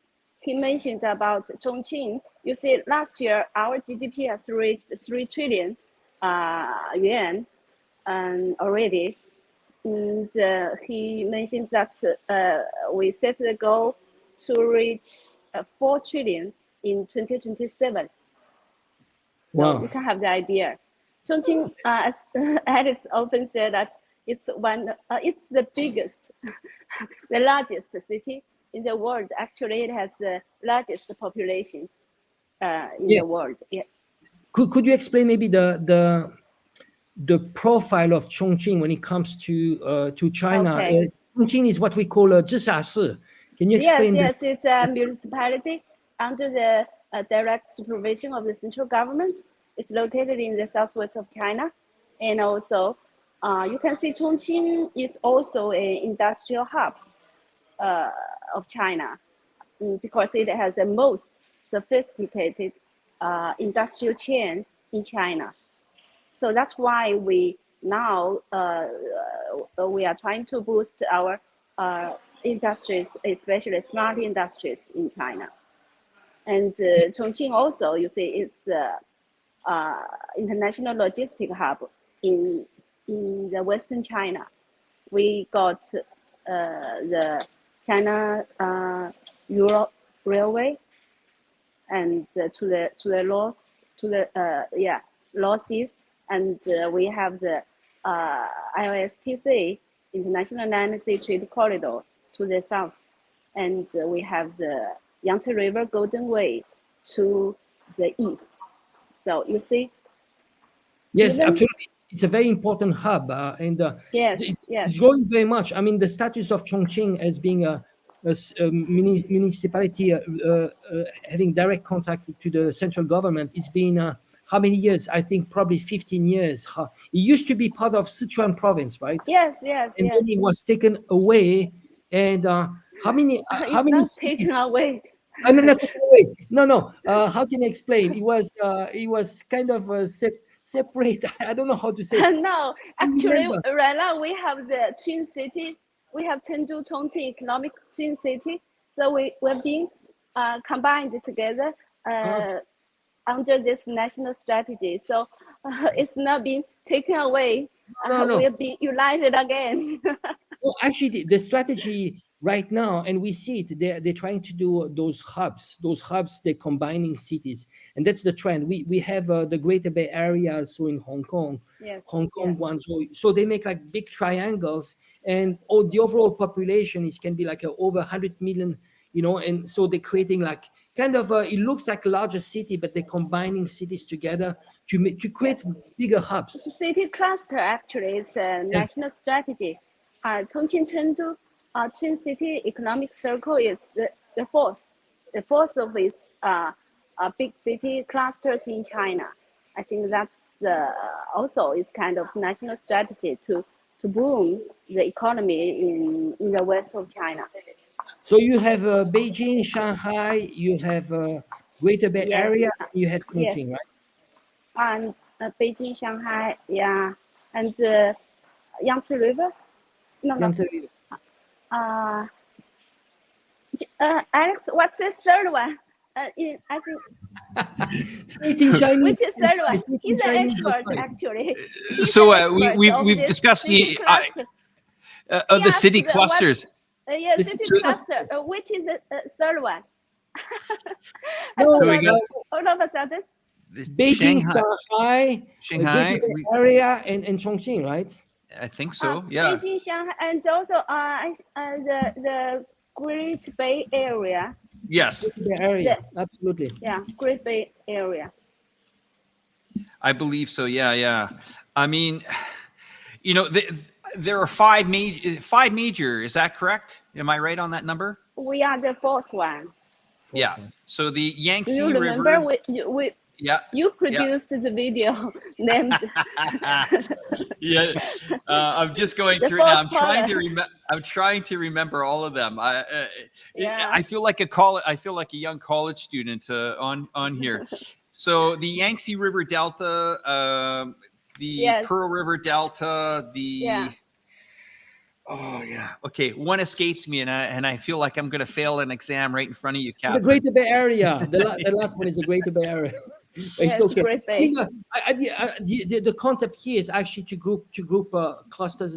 mentioned about Chongqing. You see, last year our GDP has reached 3 trillion yuan already. And he mentioned that we set the goal to reach 4 trillion in 2027. So you can have the idea. Chongqing, as Alex often said, that it's the biggest, the largest city in the world. Actually, it has the largest population in the world. Yeah. Could you explain maybe the profile of Chongqing when it comes to China? Okay. Chongqing is what we call a 直辖市. Can you explain? Yes, it's a municipality under the direct supervision of the central government. It's located in the southwest of China, and also you can see Chongqing is also an industrial hub of China because it has the most sophisticated industrial chain in China. So that's why we now we are trying to boost our industries, especially smart industries in China. And Chongqing also, you see, it's international logistic hub in the Western China. We got the China Europe Railway, and to the northeast, and we have the IOSTC, International Land Sea Trade Corridor, to the south, and we have the Yangtze River Golden Way to the east. So you see. Yes, absolutely. It's a very important hub, and it's growing very much. I mean, the status of Chongqing as being a municipality having direct contact to the central government, it's been how many years? I think probably 15 years. It used to be part of Sichuan province, right? Yes. And then it was taken away. And how many taken away? Not taken away. No. How can I explain? It was kind of separate. I don't know how to say. No, actually, right now we have the twin city. We have Chengdu, Chongqing economic twin city. So we're being combined together under this national strategy. So it's not being taken away. No. We're being united again. Well, actually, the strategy right now, and we see it, they're trying to do those hubs, they're combining cities. And that's the trend. We have the Greater Bay Area also in Hong Kong, Guangzhou. So they make like big triangles, and the overall population can be like over 100 million, and so they're creating like kind of it looks like a larger city, but they're combining cities together to create bigger hubs. It's a city cluster, actually. It's a national strategy. Chongqing, Chengdu, Twin City Economic Circle is the fourth of its big city clusters in China. I think that's also is kind of national strategy to boom the economy in the west of China. So you have Beijing, Shanghai, you have Greater Bay Area, you have Chongqing, right? And Beijing, Shanghai, and Yangtze River. Yangtze River. Alex, what's the third one? I think. Speaking Chinese. Which is third one? He's an expert, actually. So we've discussed the. Of the Yes, city clusters. Yeah, The city city cluster. Which is the third one? I No, So we forgot got all of a sudden. Beijing, Shanghai, Greater Bay Area, and Chongqing, right? I think so. Yeah. Beijing, Shanghai, and also the Great Bay Area. Yes, Greater Bay Area, absolutely. Yeah, Great Bay Area. I believe so. Yeah, yeah. I mean, you know, there are five major. Is that correct? Am I right on that number? We are the fourth one. Yeah. So the Do Yangtze you remember? River. Yeah. You produced the video named. Yeah. I'm just going The through it now. fourth caller. I'm trying to remember all of them. Yeah. I feel like I feel like a young college student on here. So the Yangtze River Delta, the Yes. Pearl River Delta, the Yeah. oh yeah, okay. One escapes me, and I feel like I'm going to fail an exam right in front of you, The Catherine. Greater Bay Area. The last one is the Greater Bay Area. It's Yes, okay. Great I Bay. mean, the concept here is actually to group clusters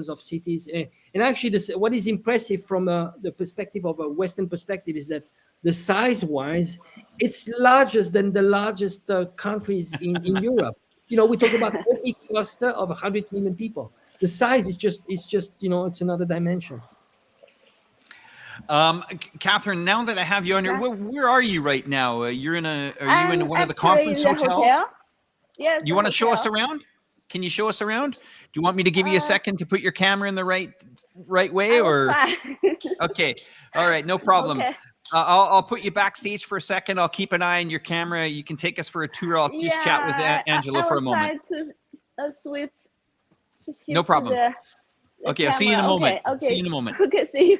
of cities, and actually what is impressive from the perspective of a Western perspective is that the size-wise, it's larger than the largest countries in Europe. You know, we talk about a cluster of 100 million people. The size is just it's another dimension. Catherine, now that I have you on here, where are you right now? Are you in one of the Actually conference in the hotels? hotel. Yes. You want to show us around? Can you show us around? Do you want me to give you a second to put your camera in the right way, I will or? try. Okay, all right, no problem. Okay. I'll put you backstage for a second. I'll keep an eye on your camera. You can take us for a tour. I'll just chat with Angela for a moment. I will try to shift No problem. the Okay, I'll see you in a moment. Okay. See you in a moment. Okay, see you.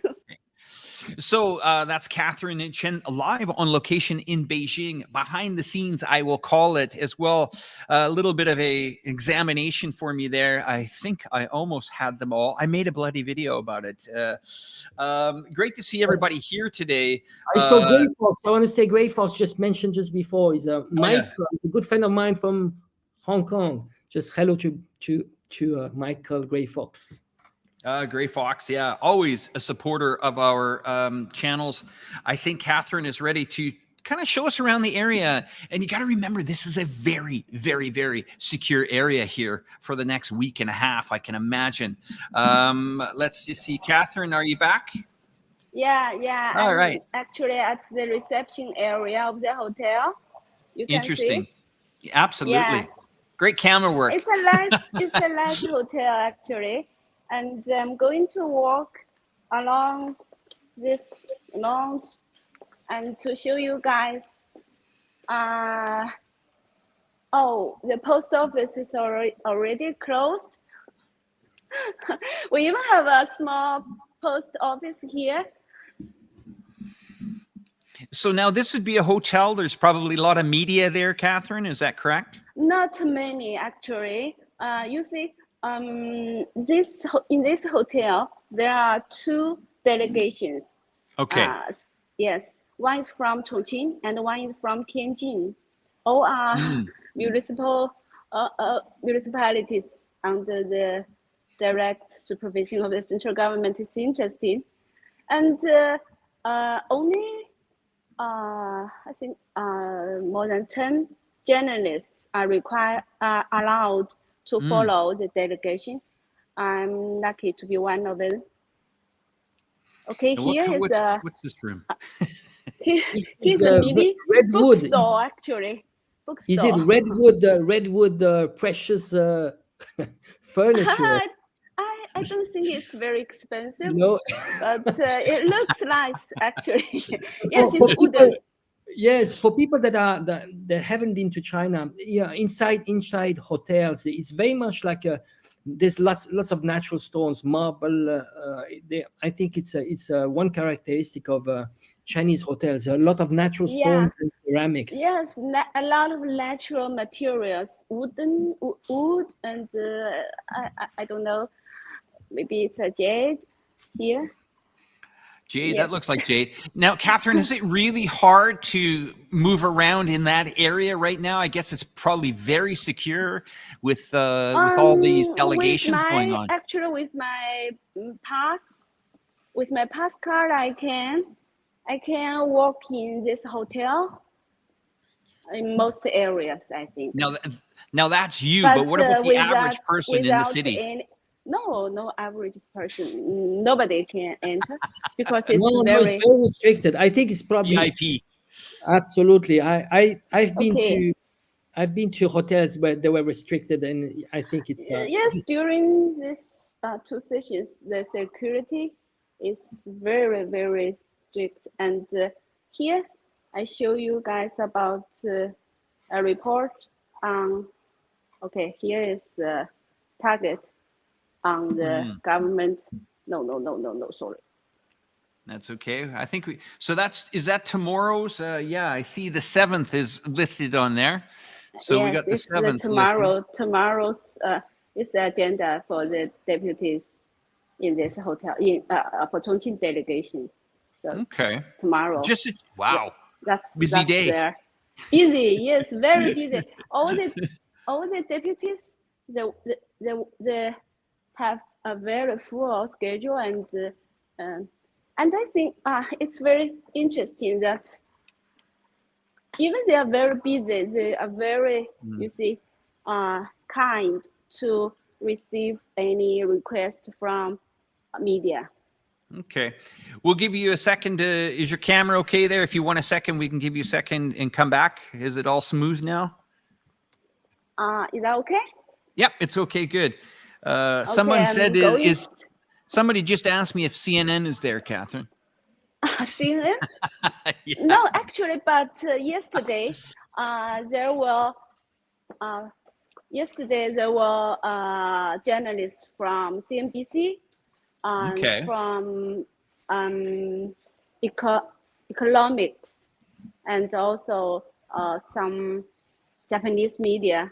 So that's Catherine Chen live on location in Beijing. Behind the scenes, I will call it as well. A little bit of a examination for me there. I think I almost had them all. I made a bloody video about it. Great to see everybody here today. I saw Gray Fox. I want to say Gray Fox just mentioned just before is Mike. Yeah. It's a good friend of mine from Hong Kong. Just hello to Michael Gray Fox. Gray Fox, yeah, always a supporter of our channels. I think Catherine is ready to kind of show us around the area. And you got to remember, this is a very, very, very secure area here for the next week and a half, I can imagine. Let's just see. Catherine, are you back? Yeah. All I'm right. actually at the reception area of the hotel. You can Interesting. see. Absolutely. Yeah. Great camera work. It's a nice hotel actually. And I'm going to walk along this lounge and to show you guys. The post office is already closed. We even have a small post office here. So now this would be a hotel. There's probably a lot of media there, Catherine. Is that correct? Not many, actually. You see, in this hotel, there are two delegations. Okay. Yes, one is from Chongqing and one is from Tianjin. All are municipalities under the direct supervision of the central government. Is interesting, and only I think more than 10 journalists are allowed to follow the delegation. I'm lucky to be one of them. Okay, what's this room? Here's a mini Redwood bookstore, actually. Bookstore. Is it redwood precious furniture? I don't think it's very expensive. No, but it looks nice, actually. Yes, it's wooden. Yes, for people that haven't been to China, yeah, inside hotels, it's very much like there's lots of natural stones, marble. I think it's one characteristic of Chinese hotels. A lot of natural stones and ceramics. Yes, a lot of natural materials, wood, and I don't know, maybe it's a jade here. Jade, Yes. that looks like Jade. Now, Catherine, is it really hard to move around in that area right now? I guess it's probably very secure with all these delegations going on. Actually, with my pass card, I can walk in this hotel in most areas, I think. Now that's you, but what about the average person in the city? No average person. Nobody can enter because it's it's very very restricted. I think it's probably VIP. Absolutely. I've been to hotels where they were restricted, and I think it's yes. During this 2 sessions, the security is very, very strict. And here I show you guys about a report on. Okay, here is the target on the government. No, sorry. That's okay. I think is that tomorrow's? Yeah, I see the 7th is listed on there. So yes, we got the 7th. Tomorrow's is the agenda for the deputies in this hotel for Chongqing delegation. So okay. Tomorrow. Wow. That's busy day. There. Busy, yes, very busy. All the deputies, they have a very full schedule, and I think it's very interesting that even they are very busy, they are very, kind to receive any request from media. Okay. We'll give you a second. Is your camera okay there? If you want a second, we can give you a second and come back. Is it all smooth now? Is that okay? Yep, it's okay. Good. Someone said somebody just asked me if CNN is there, Catherine. CNN? Yeah. No, actually, but yesterday there were journalists from CNBC and from economics, and also some Japanese media.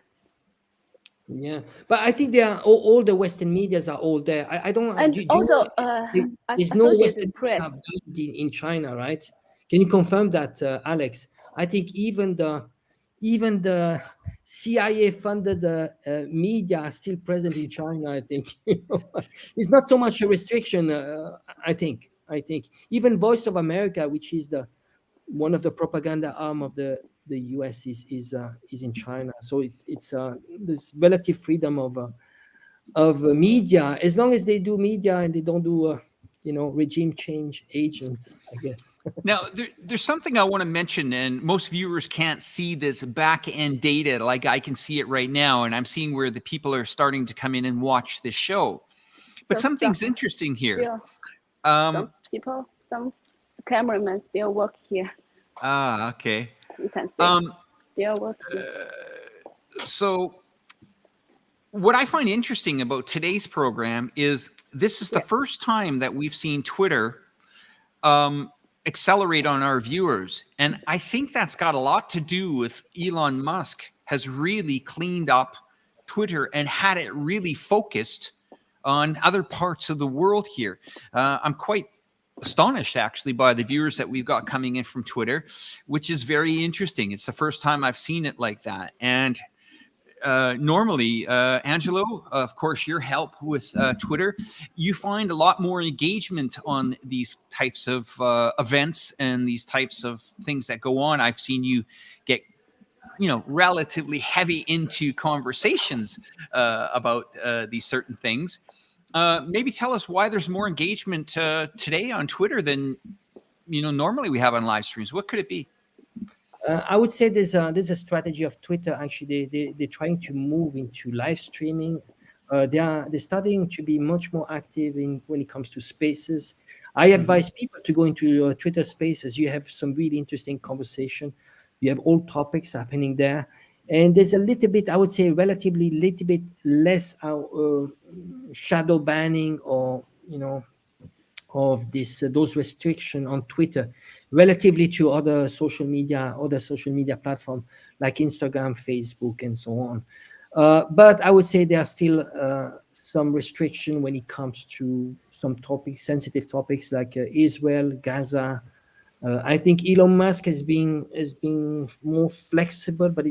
Yeah, but I think they are all the Western medias are all there. I don't. And also, there's no Western press in China, right? Can you confirm that, Alex? I think even the CIA-funded media are still present in China. I think it's not so much a restriction. I think even Voice of America, which is one of the propaganda arm of the US, is in China. So it's this relative freedom of media, as long as they do media and they don't do regime change agents, I guess. Now, there's something I want to mention, and most viewers can't see this back-end data like I can see it right now, and I'm seeing where the people are starting to come in and watch this show. But something's interesting here. Some cameramen still work here. Okay. You can see still work here. So what I find interesting about today's program is this is the first time that we've seen Twitter accelerate on our viewers. And I think that's got a lot to do with Elon Musk has really cleaned up Twitter and had it really focused on other parts of the world here. I'm quite astonished actually by the viewers that we've got coming in from Twitter, which is very interesting. It's the first time I've seen it like that. And normally, Angelo, of course, your help with Twitter, you find a lot more engagement on these types of events and these types of things that go on. I've seen you get, relatively heavy into conversations about these certain things. Maybe tell us why there's more engagement today on Twitter than, normally we have on live streams. What could it be? I would say there's a strategy of Twitter. Actually, they're trying to move into live streaming. They're starting to be much more active when it comes to spaces. I advise people to go into Twitter Spaces. You have some really interesting conversation. You have all topics happening there, and there's a little bit, I would say, relatively little bit less shadow banning or of those restrictions on Twitter relatively to other social media platforms like Instagram, Facebook, and so on. But I would say there are still some restriction when it comes to some topics, sensitive topics like Israel, Gaza. I think Elon Musk has been more flexible, but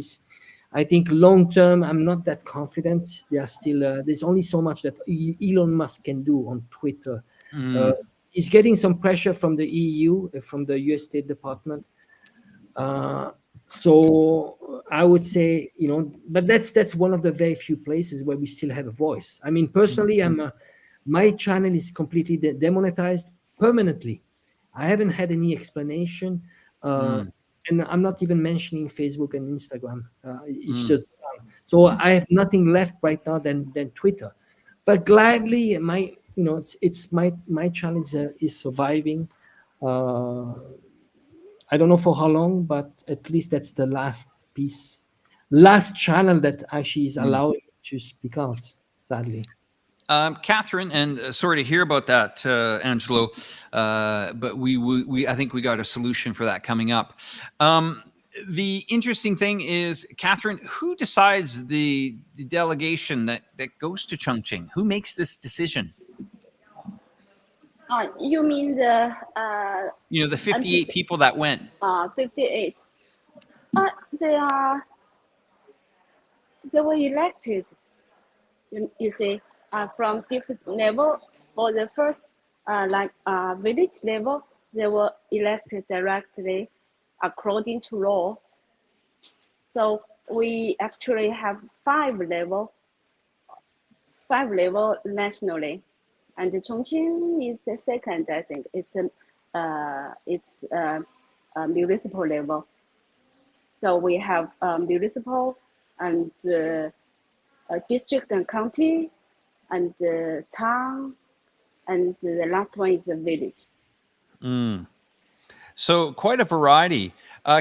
I think long term, I'm not that confident. There are still there's only so much that Elon Musk can do on Twitter. He's getting some pressure from the EU, from the US State Department. So I would say, but that's one of the very few places where we still have a voice. I mean, personally, my channel is completely demonetized permanently. I haven't had any explanation, and I'm not even mentioning Facebook and Instagram. It's just so I have nothing left right now than Twitter. But gladly, it's my channel is surviving. I don't know for how long, but at least that's the last channel that actually is allowing to speak out, sadly. Catherine, and sorry to hear about that, Angelo, but I think we got a solution for that coming up. The interesting thing is, Catherine, who decides the delegation that goes to Chongqing? Who makes this decision? You mean the the 58 people that went? 58. They were elected. You see, from different level. For the first, village level, they were elected directly according to law. So we actually have five level nationally. And Chongqing is the second, I think. It's a municipal level. So we have municipal and district and county and town, and the last one is the village. So quite a variety.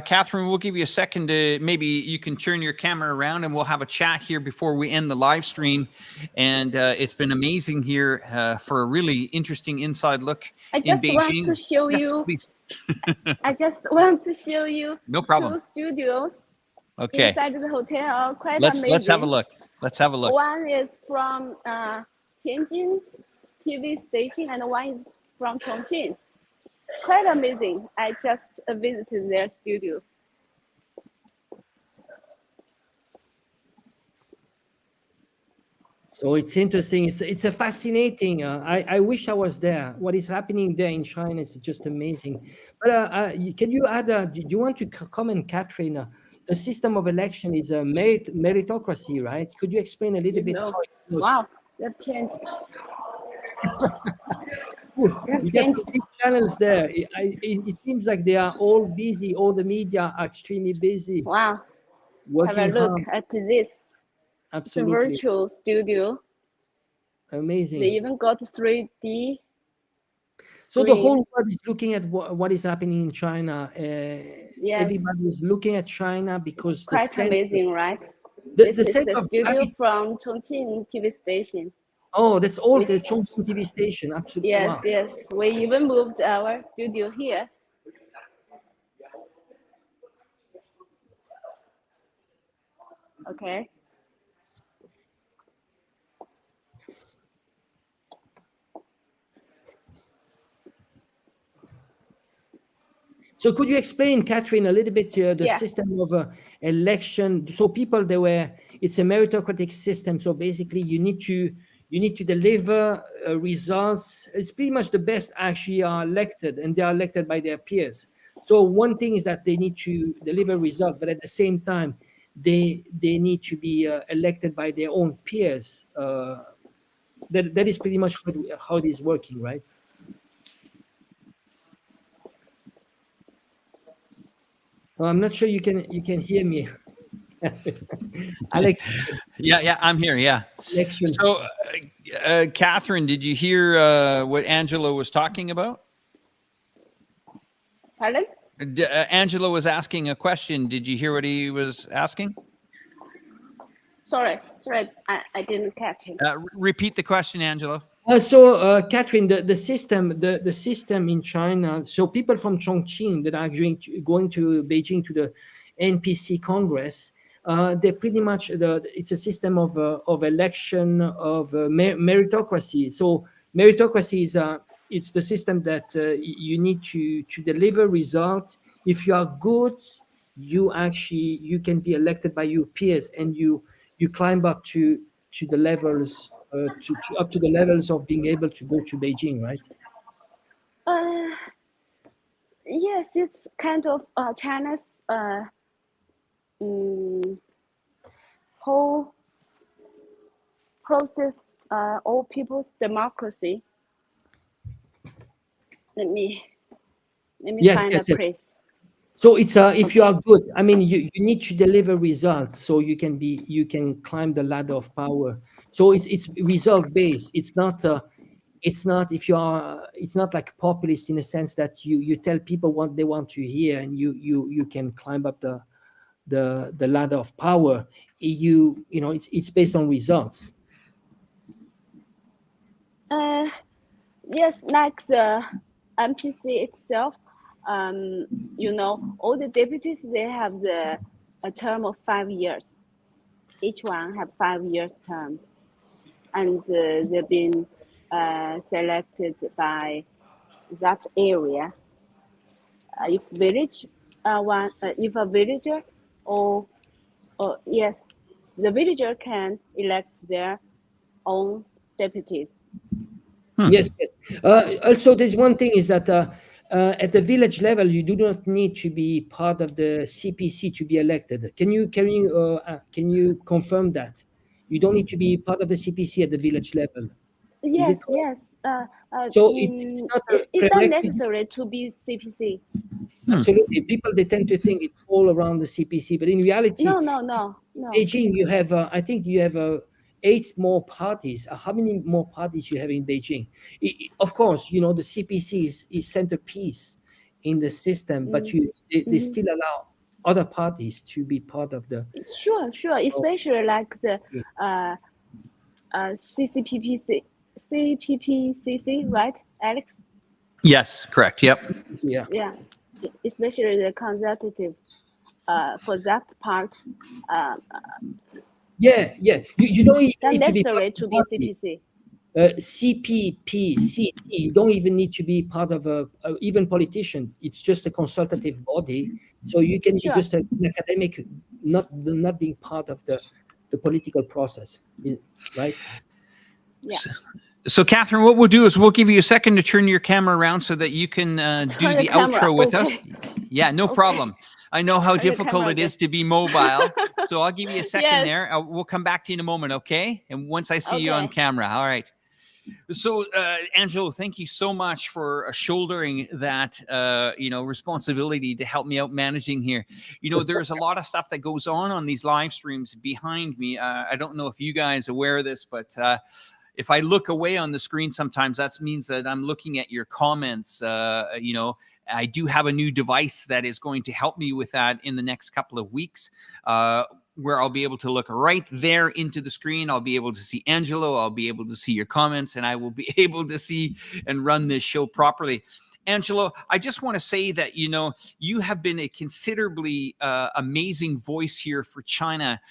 Catherine, we'll give you a second to maybe you can turn your camera around and we'll have a chat here before we end the live stream. And it's been amazing here for a really interesting inside look in Beijing. Want to show you. Please. I just want to show you no problem. 2 studios inside the hotel. Quite amazing. Let's have a look. Let's have a look. One is from Tianjin TV station and one is from Chongqing. Quite amazing. I just visited their studios. So it's interesting. It's a fascinating. I wish I was there. What is happening there in China is just amazing. But can you add? Do you want to comment, Catherine? The system of election is a meritocracy, right? Could you explain a little bit how it works? Wow, they've changed. You get big channels there. It seems like they are all busy. All the media are extremely busy. Wow. Working Have a look hard. at this. Absolutely. It's a virtual studio. Amazing. They even got 3D. So the whole world is looking at what is happening in China. Yes. Everybody is looking at China because quite amazing, right? The this is center the studio from Chongqing TV station. Oh, that's all the Chongqing TV station. Absolutely. Yes, wow. yes. We even moved our studio here. Okay. So could you explain, Catherine, a little bit the system of election? So people, it's a meritocratic system. So basically you need to deliver results. It's pretty much the best actually are elected, and they are elected by their peers. So one thing is that they need to deliver results, but at the same time, they need to be elected by their own peers. That is pretty much how it is working, right? Well, I'm not sure you can hear me. Alex. Yeah, I'm here. Yeah. Election. So, Catherine, did you hear what Angelo was talking about? Pardon? Angelo was asking a question. Did you hear what he was asking? Sorry, I didn't catch him. Repeat the question, Angelo. Catherine, the system in China. So people from Chongqing that are going to Beijing to the NPC Congress, they're pretty much it's a system of election of meritocracy. So meritocracy is it's the system that you need to deliver results. If you are good, you can be elected by your peers, and you climb up to the levels up to the levels of being able to go to Beijing, right? Yes, it's kind of China's whole process, all people's democracy. Let me find a place. So it's if you are good, I mean, you need to deliver results so you can climb the ladder of power. So it's result based. It's not if you are, it's not like populist in a sense that you tell people what they want to hear, and you can climb up the ladder of power. It's based on results. Yes, like the MPC itself. All the deputies, they have a term of 5 years. Each one have 5 years term, and they've been selected by that area. If a villager yes, the villager can elect their own deputies. Yes. Also, there's one thing is that at the village level, you do not need to be part of the CPC to be elected. Can you confirm that you don't need to be part of the CPC at the village level? Yes. So it's not necessary to be CPC. Absolutely, people, they tend to think it's all around the CPC, but in reality, no. Beijing, you have I think you have 8 more parties. How many more parties you have in Beijing? Of course, the CPC is centerpiece in the system, but they still allow other parties to be part of the. Sure, especially like the CPPCC, right, Alex? Yes, correct. Yep. Yeah, especially the consultative. For that part, you don't even need necessary to be CPC. CPPCC, you don't even need to be part of a even politician. It's just a consultative body, so you can be just an academic, not being part of the political process, right? Yeah. So, Catherine, what we'll do is we'll give you a second to turn your camera around so that you can do the outro with us. Yeah, no problem. I know how difficult it is to be mobile, so I'll give you a second there. We'll come back to you in a moment, okay? And once I see you on camera, all right. So, Angelo, thank you so much for shouldering that, responsibility to help me out managing here. There's a lot of stuff that goes on these live streams behind me. I don't know if you guys are aware of this, but if I look away on the screen, sometimes that means that I'm looking at your comments. I do have a new device that is going to help me with that in the next couple of weeks, where I'll be able to look right there into the screen. I'll be able to see Angelo. I'll be able to see your comments, and I will be able to see and run this show properly. Angelo, I just want to say that, you have been a considerably amazing voice here for China.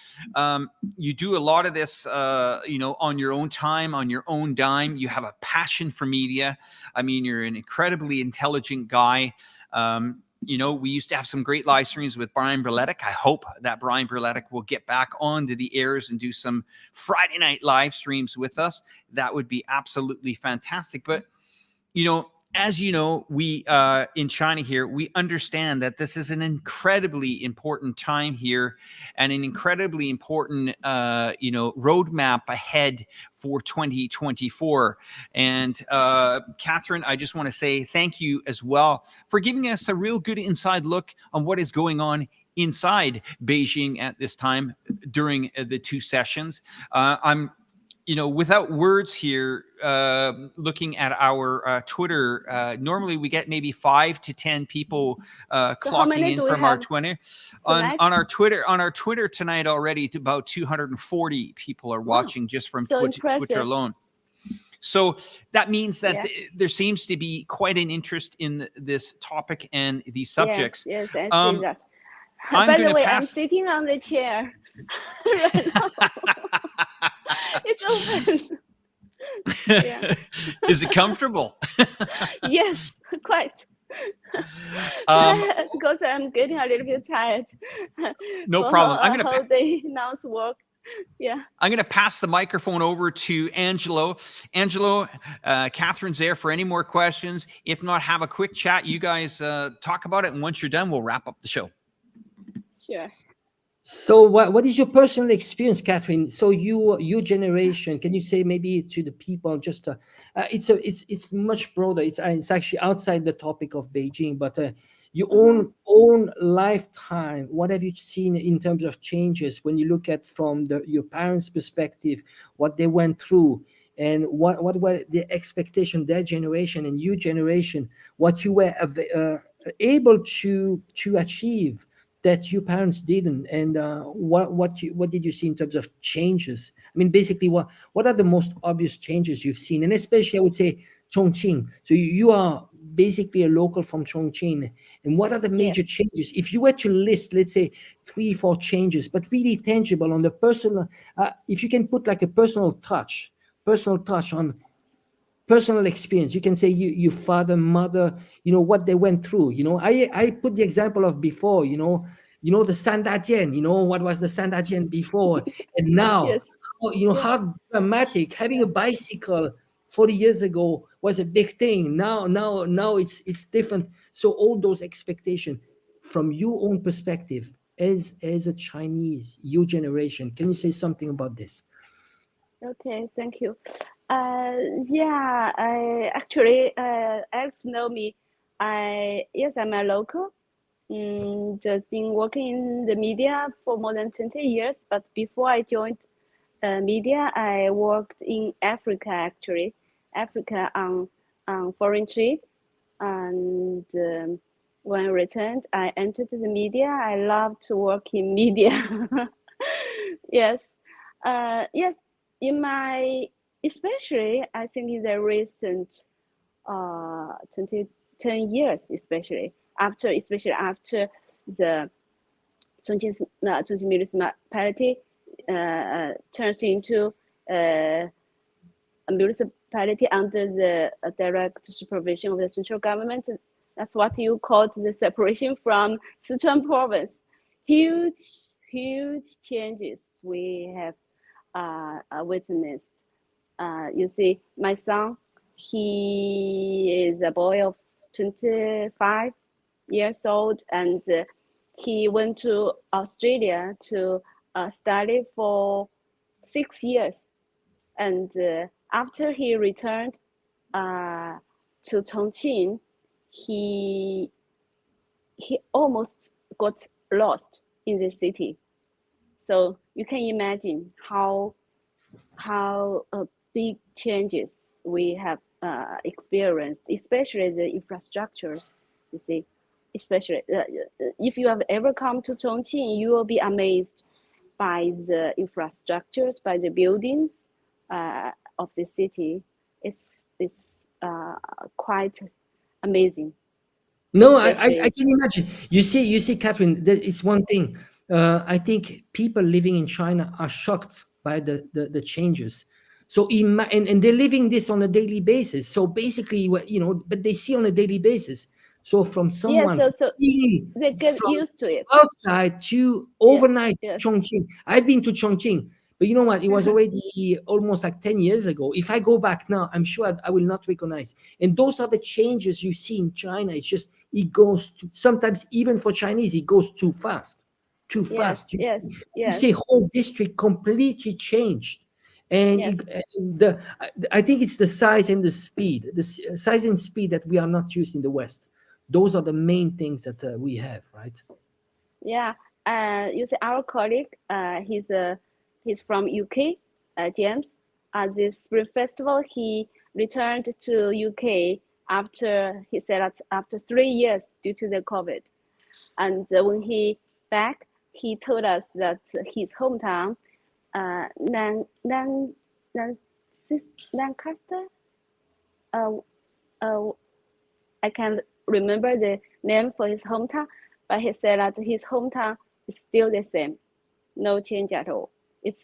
You do a lot of this, on your own time, on your own dime. You have a passion for media. I mean, you're an incredibly intelligent guy. We used to have some great live streams with Brian Berletic. I hope that Brian Berletic will get back onto the airs and do some Friday night live streams with us. That would be absolutely fantastic. But, as you know, we in China here, we understand that this is an incredibly important time here and an incredibly important, roadmap ahead for 2024. And Catherine, I just want to say thank you as well for giving us a real good inside look on what is going on inside Beijing at this time during the 2 sessions. I'm without words here, looking at our Twitter, normally we get maybe 5 to 10 people clocking in from our Twitter. On our Twitter tonight already, about 240 people are watching just from Twitter alone. So that means that there seems to be quite an interest in this topic and these subjects. Yes, I see that. By the way, I'm sitting on the chair. Right now. It's open. Yeah. Is it comfortable? Yes, quite. Um, Because I'm getting a little bit tired no for problem. a whole day now's work. Yeah. I'm going to pass the microphone over to Angelo. Angelo, Catherine's there for any more questions. If not, have a quick chat. You guys talk about it, and once you're done, we'll wrap up the show. Sure. So what is your personal experience, Catherine? So your generation, can you say maybe to the people just it's much broader. It's actually outside the topic of Beijing, but your own lifetime. What have you seen in terms of changes when you look at from your parents' perspective, what they went through, and what were the expectation, their generation and your generation, what you were able to achieve that your parents didn't, and what did you see in terms of changes? I mean, basically, what are the most obvious changes you've seen, and especially I would say Chongqing. So you are basically a local from Chongqing, and what are the major changes? If you were to list, let's say 3-4 changes, but really tangible on the personal, if you can put like a personal touch on personal experience, you can say your father, mother, what they went through. I put the example of before, the Sandajian, what was the Sandajian before and now. Yes. How dramatic. Having a bicycle 40 years ago was a big thing. Now it's different. So all those expectations from your own perspective as a Chinese, your generation, can you say something about this? Okay, thank you. Yeah, I actually, Alex know me. I'm a local. Just been working in the media for more than 20 years. But before I joined media, I worked in Africa actually, Africa on foreign trade. And when I returned, I entered the media. I love to work in media. Yes, yes. In my, especially, I think in the recent 10 years, especially after the Chongqing municipality turns into a municipality under the direct supervision of the central government. That's what you call the separation from Sichuan province. Huge changes we have witnessed. You see, my son, he is a boy of 25 years old, and he went to Australia to study for 6 years. And after he returned to Chongqing, he almost got lost in the city. So you can imagine how big changes we have experienced, especially the infrastructures. You see, especially if you have ever come to Chongqing, you will be amazed by the infrastructures, by the buildings of the city. It's quite amazing. No, I can imagine. You see, Catherine, there is one thing. I think people living in China are shocked by the changes. So and they're living this on a daily basis. So basically, but they see on a daily basis. So from someone so they get used to it. Outside to overnight Chongqing. I've been to Chongqing, but you know what? It was already almost like 10 years ago. If I go back now, I'm sure I will not recognize. And those are the changes you see in China. It's just, it goes sometimes even for Chinese, it goes too fast. Fast. You see whole district completely changed. And I think it's the size and the speed, size and speed that we are not used in the West. Those are the main things that we have, right? Yeah, you see, our colleague, he's from UK, James. At this Spring Festival, he returned to UK after, he said that after 3 years due to the COVID. And when he back, he told us that his hometown, Lancaster, I can't remember the name for his hometown, but he said that his hometown is still the same. no change at all. It's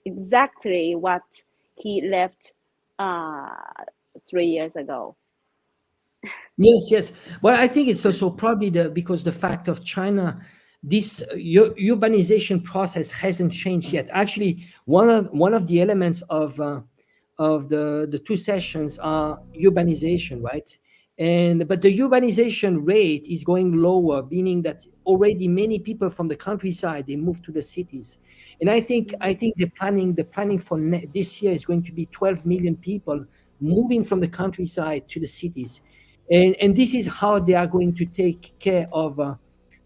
exactly what he left 3 years ago. Yes. Well, I think it's also probably because the fact of China, this urbanization process hasn't changed yet. Actually, one of the elements of the two sessions are urbanization, right? But the urbanization rate is going lower, meaning that already many people from the countryside, they move to the cities. And I think the planning for this year is going to be 12 million people moving from the countryside to the cities. And this is how they are going to take care of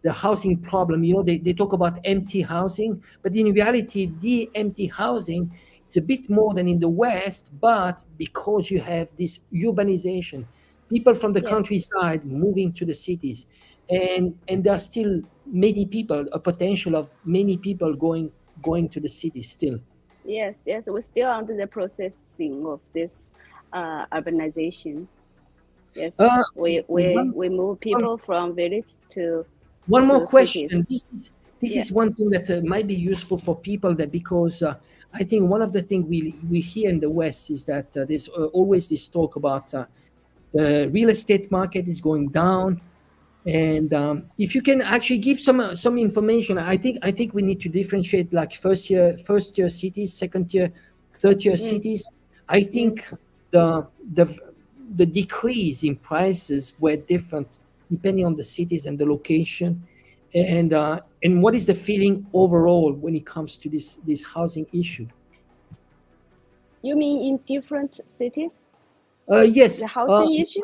the housing problem. They talk about empty housing, but in reality, the empty housing, it's a bit more than in the West, but because you have this urbanization, people from the countryside moving to the cities, and there are still many people, a potential of many people going to the cities still. Yes, we're still under the processing of this urbanization. Yes, we move people from village to one more question. cities. This is one thing that might be useful for people, that because I think one of the things we hear in the West is that there's always this talk about the real estate market is going down, and if you can actually give some information, I think we need to differentiate like first year cities, second year, third year cities. I think the decrease in prices were different depending on the cities and the location, and what is the feeling overall when it comes to this housing issue? You mean in different cities? Yes. The housing issue?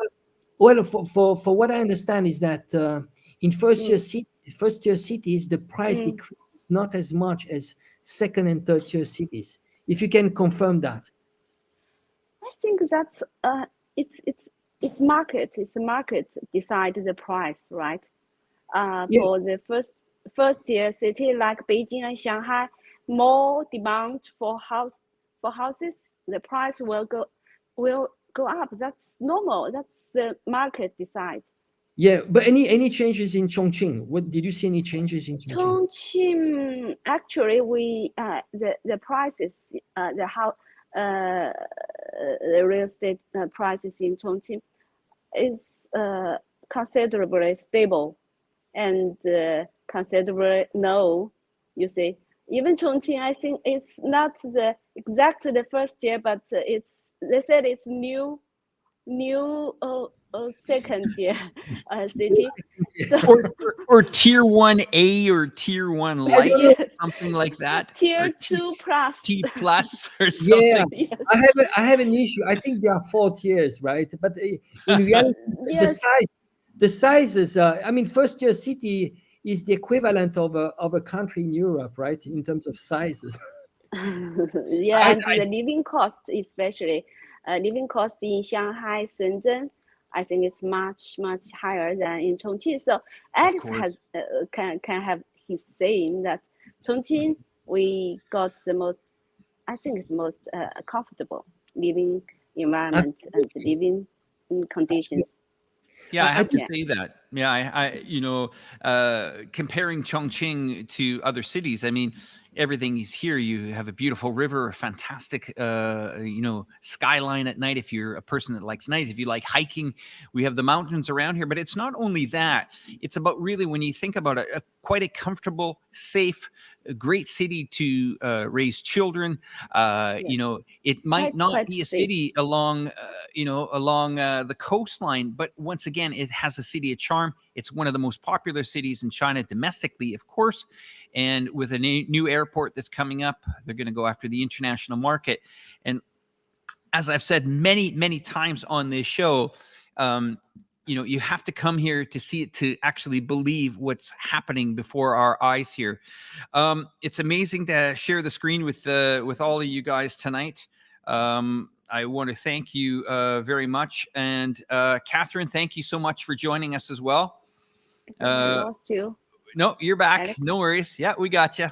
Well, for what I understand is that in first year cities, the price decrease is not as much as second and third year cities. If you can confirm that. I think that's it's market. It's a market decide the price, right? For the first tier city like Beijing and Shanghai, more demand for houses, the price will go up. That's normal. That's the market decides. Yeah, but any changes in Chongqing? What did you see? Any changes in Chongqing? Chongqing, actually, we the prices, the real estate prices in Chongqing is considerably stable and considerably low. You see, even Chongqing, I think it's not exactly the first year, but they said it's new second tier city. or tier 1A or tier 1 light, something like that. Tier 2 plus. T plus or something. Yeah, yes. I have an issue. I think there are 4 tiers, right? But in reality, the sizes. I mean, first tier city is the equivalent of a country in Europe, right? In terms of sizes. Yeah, and the living cost, especially living cost in Shanghai, Shenzhen, I think it's much higher than in Chongqing. So Alex has can have his saying that Chongqing we got the most, I think it's most comfortable living environment and living conditions. Yeah, I have to say that. Yeah, I comparing Chongqing to other cities, I mean, everything is here. You have a beautiful river, a fantastic, skyline at night. If you're a person that likes night, if you like hiking, we have the mountains around here. But it's not only that. It's about really, when you think about it, quite a comfortable, safe, great city to raise children. It might not be a city along the coastline, but once again, it has a city of charm. It's one of the most popular cities in China domestically, of course. And with a new airport that's coming up, they're going to go after the international market. And as I've said many, many times on this show, you have to come here to see it, to actually believe what's happening before our eyes here. It's amazing to share the screen with all of you guys tonight. I want to thank you very much. And Catherine, thank you so much for joining us as well. I lost you. No, you're back. Alex? No worries. Yeah, we got you.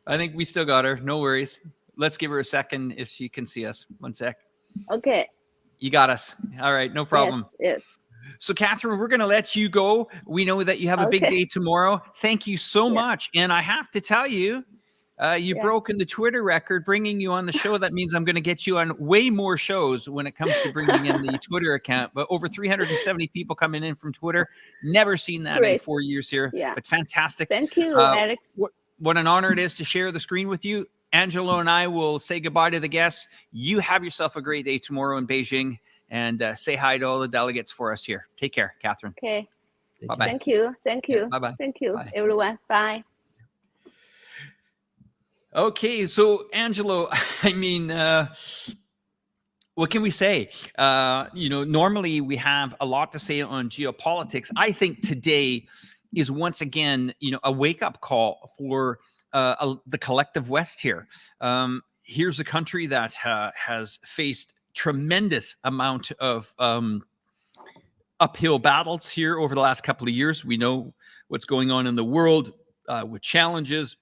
I think we still got her. No worries. Let's give her a second if she can see us. 1 sec. Okay. You got us. All right. No problem. Yes. So, Catherine, we're going to let you go. We know that you have a big day tomorrow. Thank you so much. And I have to tell you, you've broken the Twitter record, bringing you on the show. That means I'm going to get you on way more shows when it comes to bringing in the Twitter account. But over 370 people coming in from Twitter. Never seen that in 4 years here. Yeah. But fantastic. Thank you, Alex. What an honor it is to share the screen with you. Angelo and I will say goodbye to the guests. You have yourself a great day tomorrow in Beijing. And say hi to all the delegates for us here. Take care, Catherine. Okay. Bye-bye. Thank you. Thank you. Yeah, bye-bye. Thank you, Bye. everyone. Bye. Okay, so Angelo, I mean, what can we say? Normally we have a lot to say on geopolitics. I think today is once again, a wake-up call for the collective West here. Here's a country that has faced tremendous amount of uphill battles here over the last couple of years. We know what's going on in the world with challenges.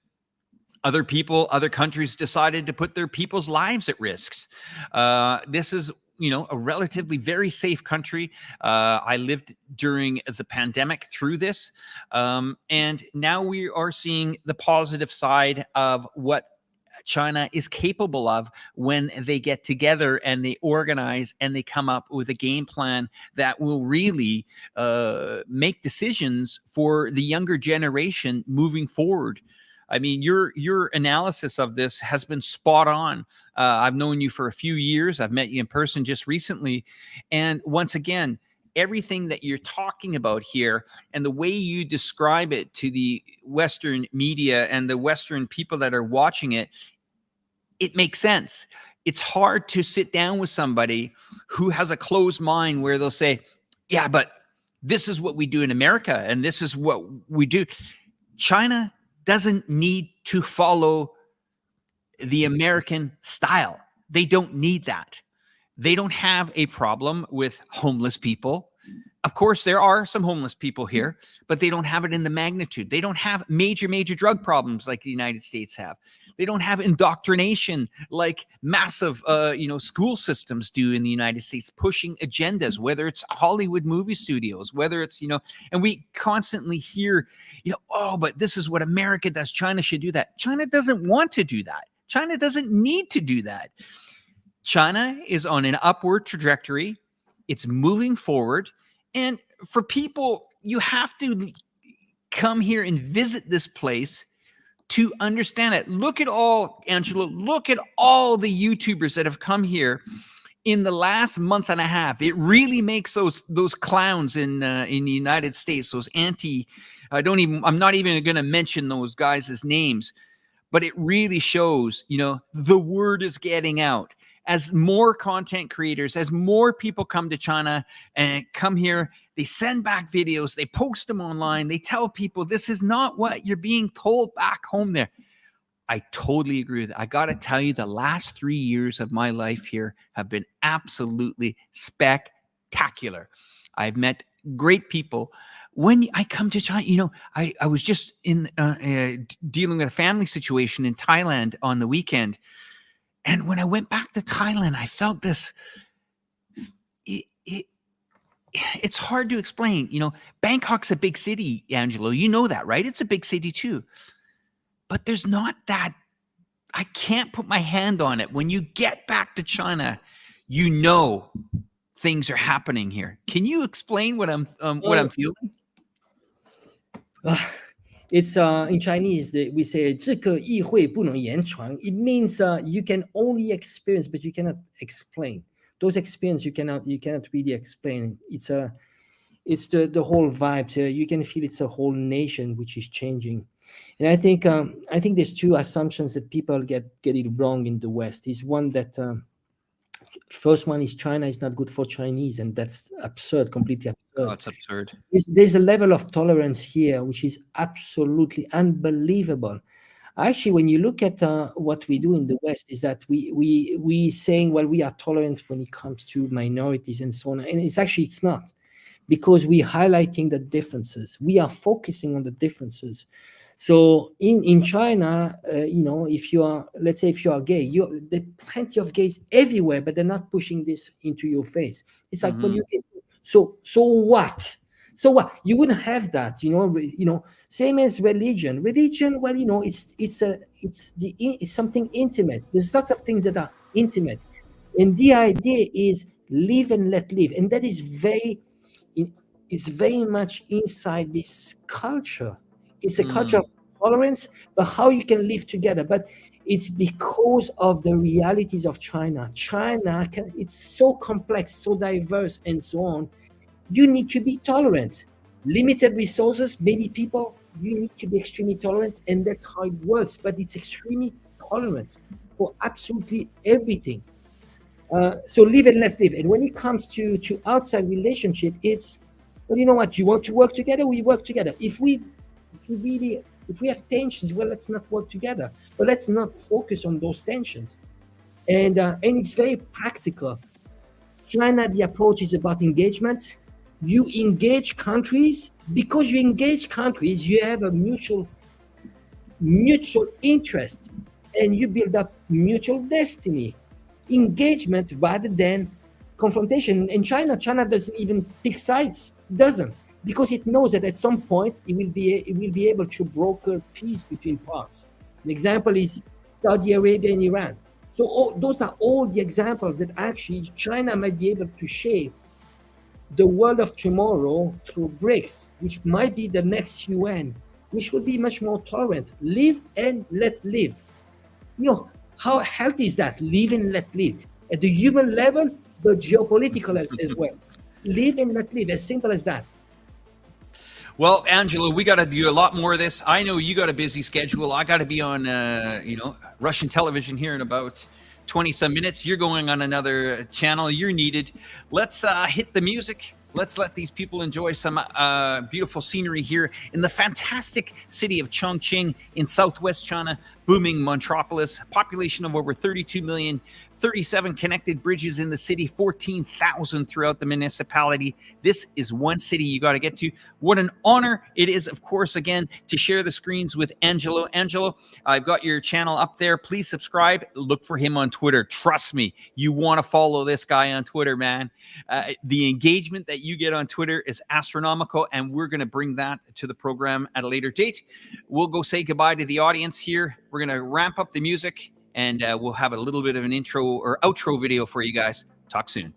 Other people, other countries decided to put their people's lives at risks. This is, a relatively very safe country. I lived during the pandemic through this. And now we are seeing the positive side of what China is capable of when they get together and they organize and they come up with a game plan that will really make decisions for the younger generation moving forward. I mean, your analysis of this has been spot on. I've known you for a few years. I've met you in person just recently. And once again, everything that you're talking about here and the way you describe it to the Western media and the Western people that are watching it, it makes sense. It's hard to sit down with somebody who has a closed mind where they'll say, yeah, but this is what we do in America and this is what we do. China doesn't need to follow the American style. They don't need that. They don't have a problem with homeless people. Of course, there are some homeless people here, but they don't have it in the magnitude. They don't have major drug problems like the United States have. They don't have indoctrination like massive, school systems do in the United States, pushing agendas, whether it's Hollywood movie studios, whether it's, and we constantly hear, oh, but this is what America does. China should do that. China doesn't want to do that. China doesn't need to do that. China is on an upward trajectory. It's moving forward. And for people, you have to come here and visit this place to understand it. Look at all, Angelo, look at all the YouTubers that have come here in the last month and a half. It really makes those clowns in the United States, those I'm not even going to mention those guys' names, but it really shows, the word is getting out. As more content creators, as more people come to China and come here, they send back videos, they post them online, they tell people this is not what you're being told back home there. I totally agree with it. I got to tell you, the last 3 years of my life here have been absolutely spectacular. I've met great people. When I come to China, I was just in dealing with a family situation in Thailand on the weekend. And when I went back to Thailand, I felt this, it's hard to explain. Bangkok's a big city, Angelo. You know that, right? It's a big city too. But there's not that, I can't put my hand on it. When you get back to China, things are happening here. Can you explain what I'm feeling? It's in Chinese we say 这个议会不能言传. It means you can only experience, but you cannot explain. Those experiences you cannot really explain. It's the whole vibe. So you can feel it's a whole nation which is changing. And I think there's two assumptions that people get it wrong in the West. Is one that first one is China is not good for Chinese, and that's absurd, completely absurd. Oh, it's absurd. There's a level of tolerance here which is absolutely unbelievable. Actually, when you look at what we do in the West, is that we saying, well, we are tolerant when it comes to minorities and so on, and it's not, because we're highlighting the differences. We are focusing on the differences. So in China, if you are, let's say, if you are gay, there are plenty of gays everywhere, but they're not pushing this into your face. It's like when you're gay. So what? So what? You wouldn't have that, same as religion. Religion, well, it's something intimate. There's lots of things that are intimate. And the idea is live and let live. And that is very much inside this culture. It's a culture of tolerance, but how you can live together. But it's because of the realities of China. It's so complex, so diverse, and so on. You need to be tolerant. Limited resources, many people, you need to be extremely tolerant, and that's how it works. But it's extremely tolerant for absolutely everything. So live and let live. And when it comes to outside relationship, it's, well, you know what? You want to work together, we work together. If we have tensions, well, let's not work together. But let's not focus on those tensions. And it's very practical. China, the approach is about engagement. You engage countries. Because you engage countries, you have a mutual interest, and you build up mutual destiny. Engagement rather than confrontation. In China doesn't even pick sides. Doesn't, because it knows that at some point it will be able to broker peace between parts. An example is Saudi Arabia and Iran. So those are all the examples that actually China might be able to shape the world of tomorrow through BRICS, which might be the next UN, which will be much more tolerant. Live and let live. How healthy is that? Live and let live. At the human level, but geopolitical as well. Live and let live, as simple as that. Well, Angelo, we got to do a lot more of this. I know you got a busy schedule. I got to be on, Russian television here in about 20 some minutes. You're going on another channel. You're needed. Let's hit the music. Let's let these people enjoy some beautiful scenery here in the fantastic city of Chongqing in southwest China, booming metropolis, population of over 32 million, 37 connected bridges in the city, 14,000 throughout the municipality. This is one city you got to get to. What an honor it is, of course, again, to share the screens with Angelo. Angelo, I've got your channel up there. Please subscribe. Look for him on Twitter. Trust me, you want to follow this guy on Twitter, man. The engagement that you get on Twitter is astronomical, and we're going to bring that to the program at a later date. We'll go say goodbye to the audience here. We're going to ramp up the music, and we'll have a little bit of an intro or outro video for you guys. Talk soon.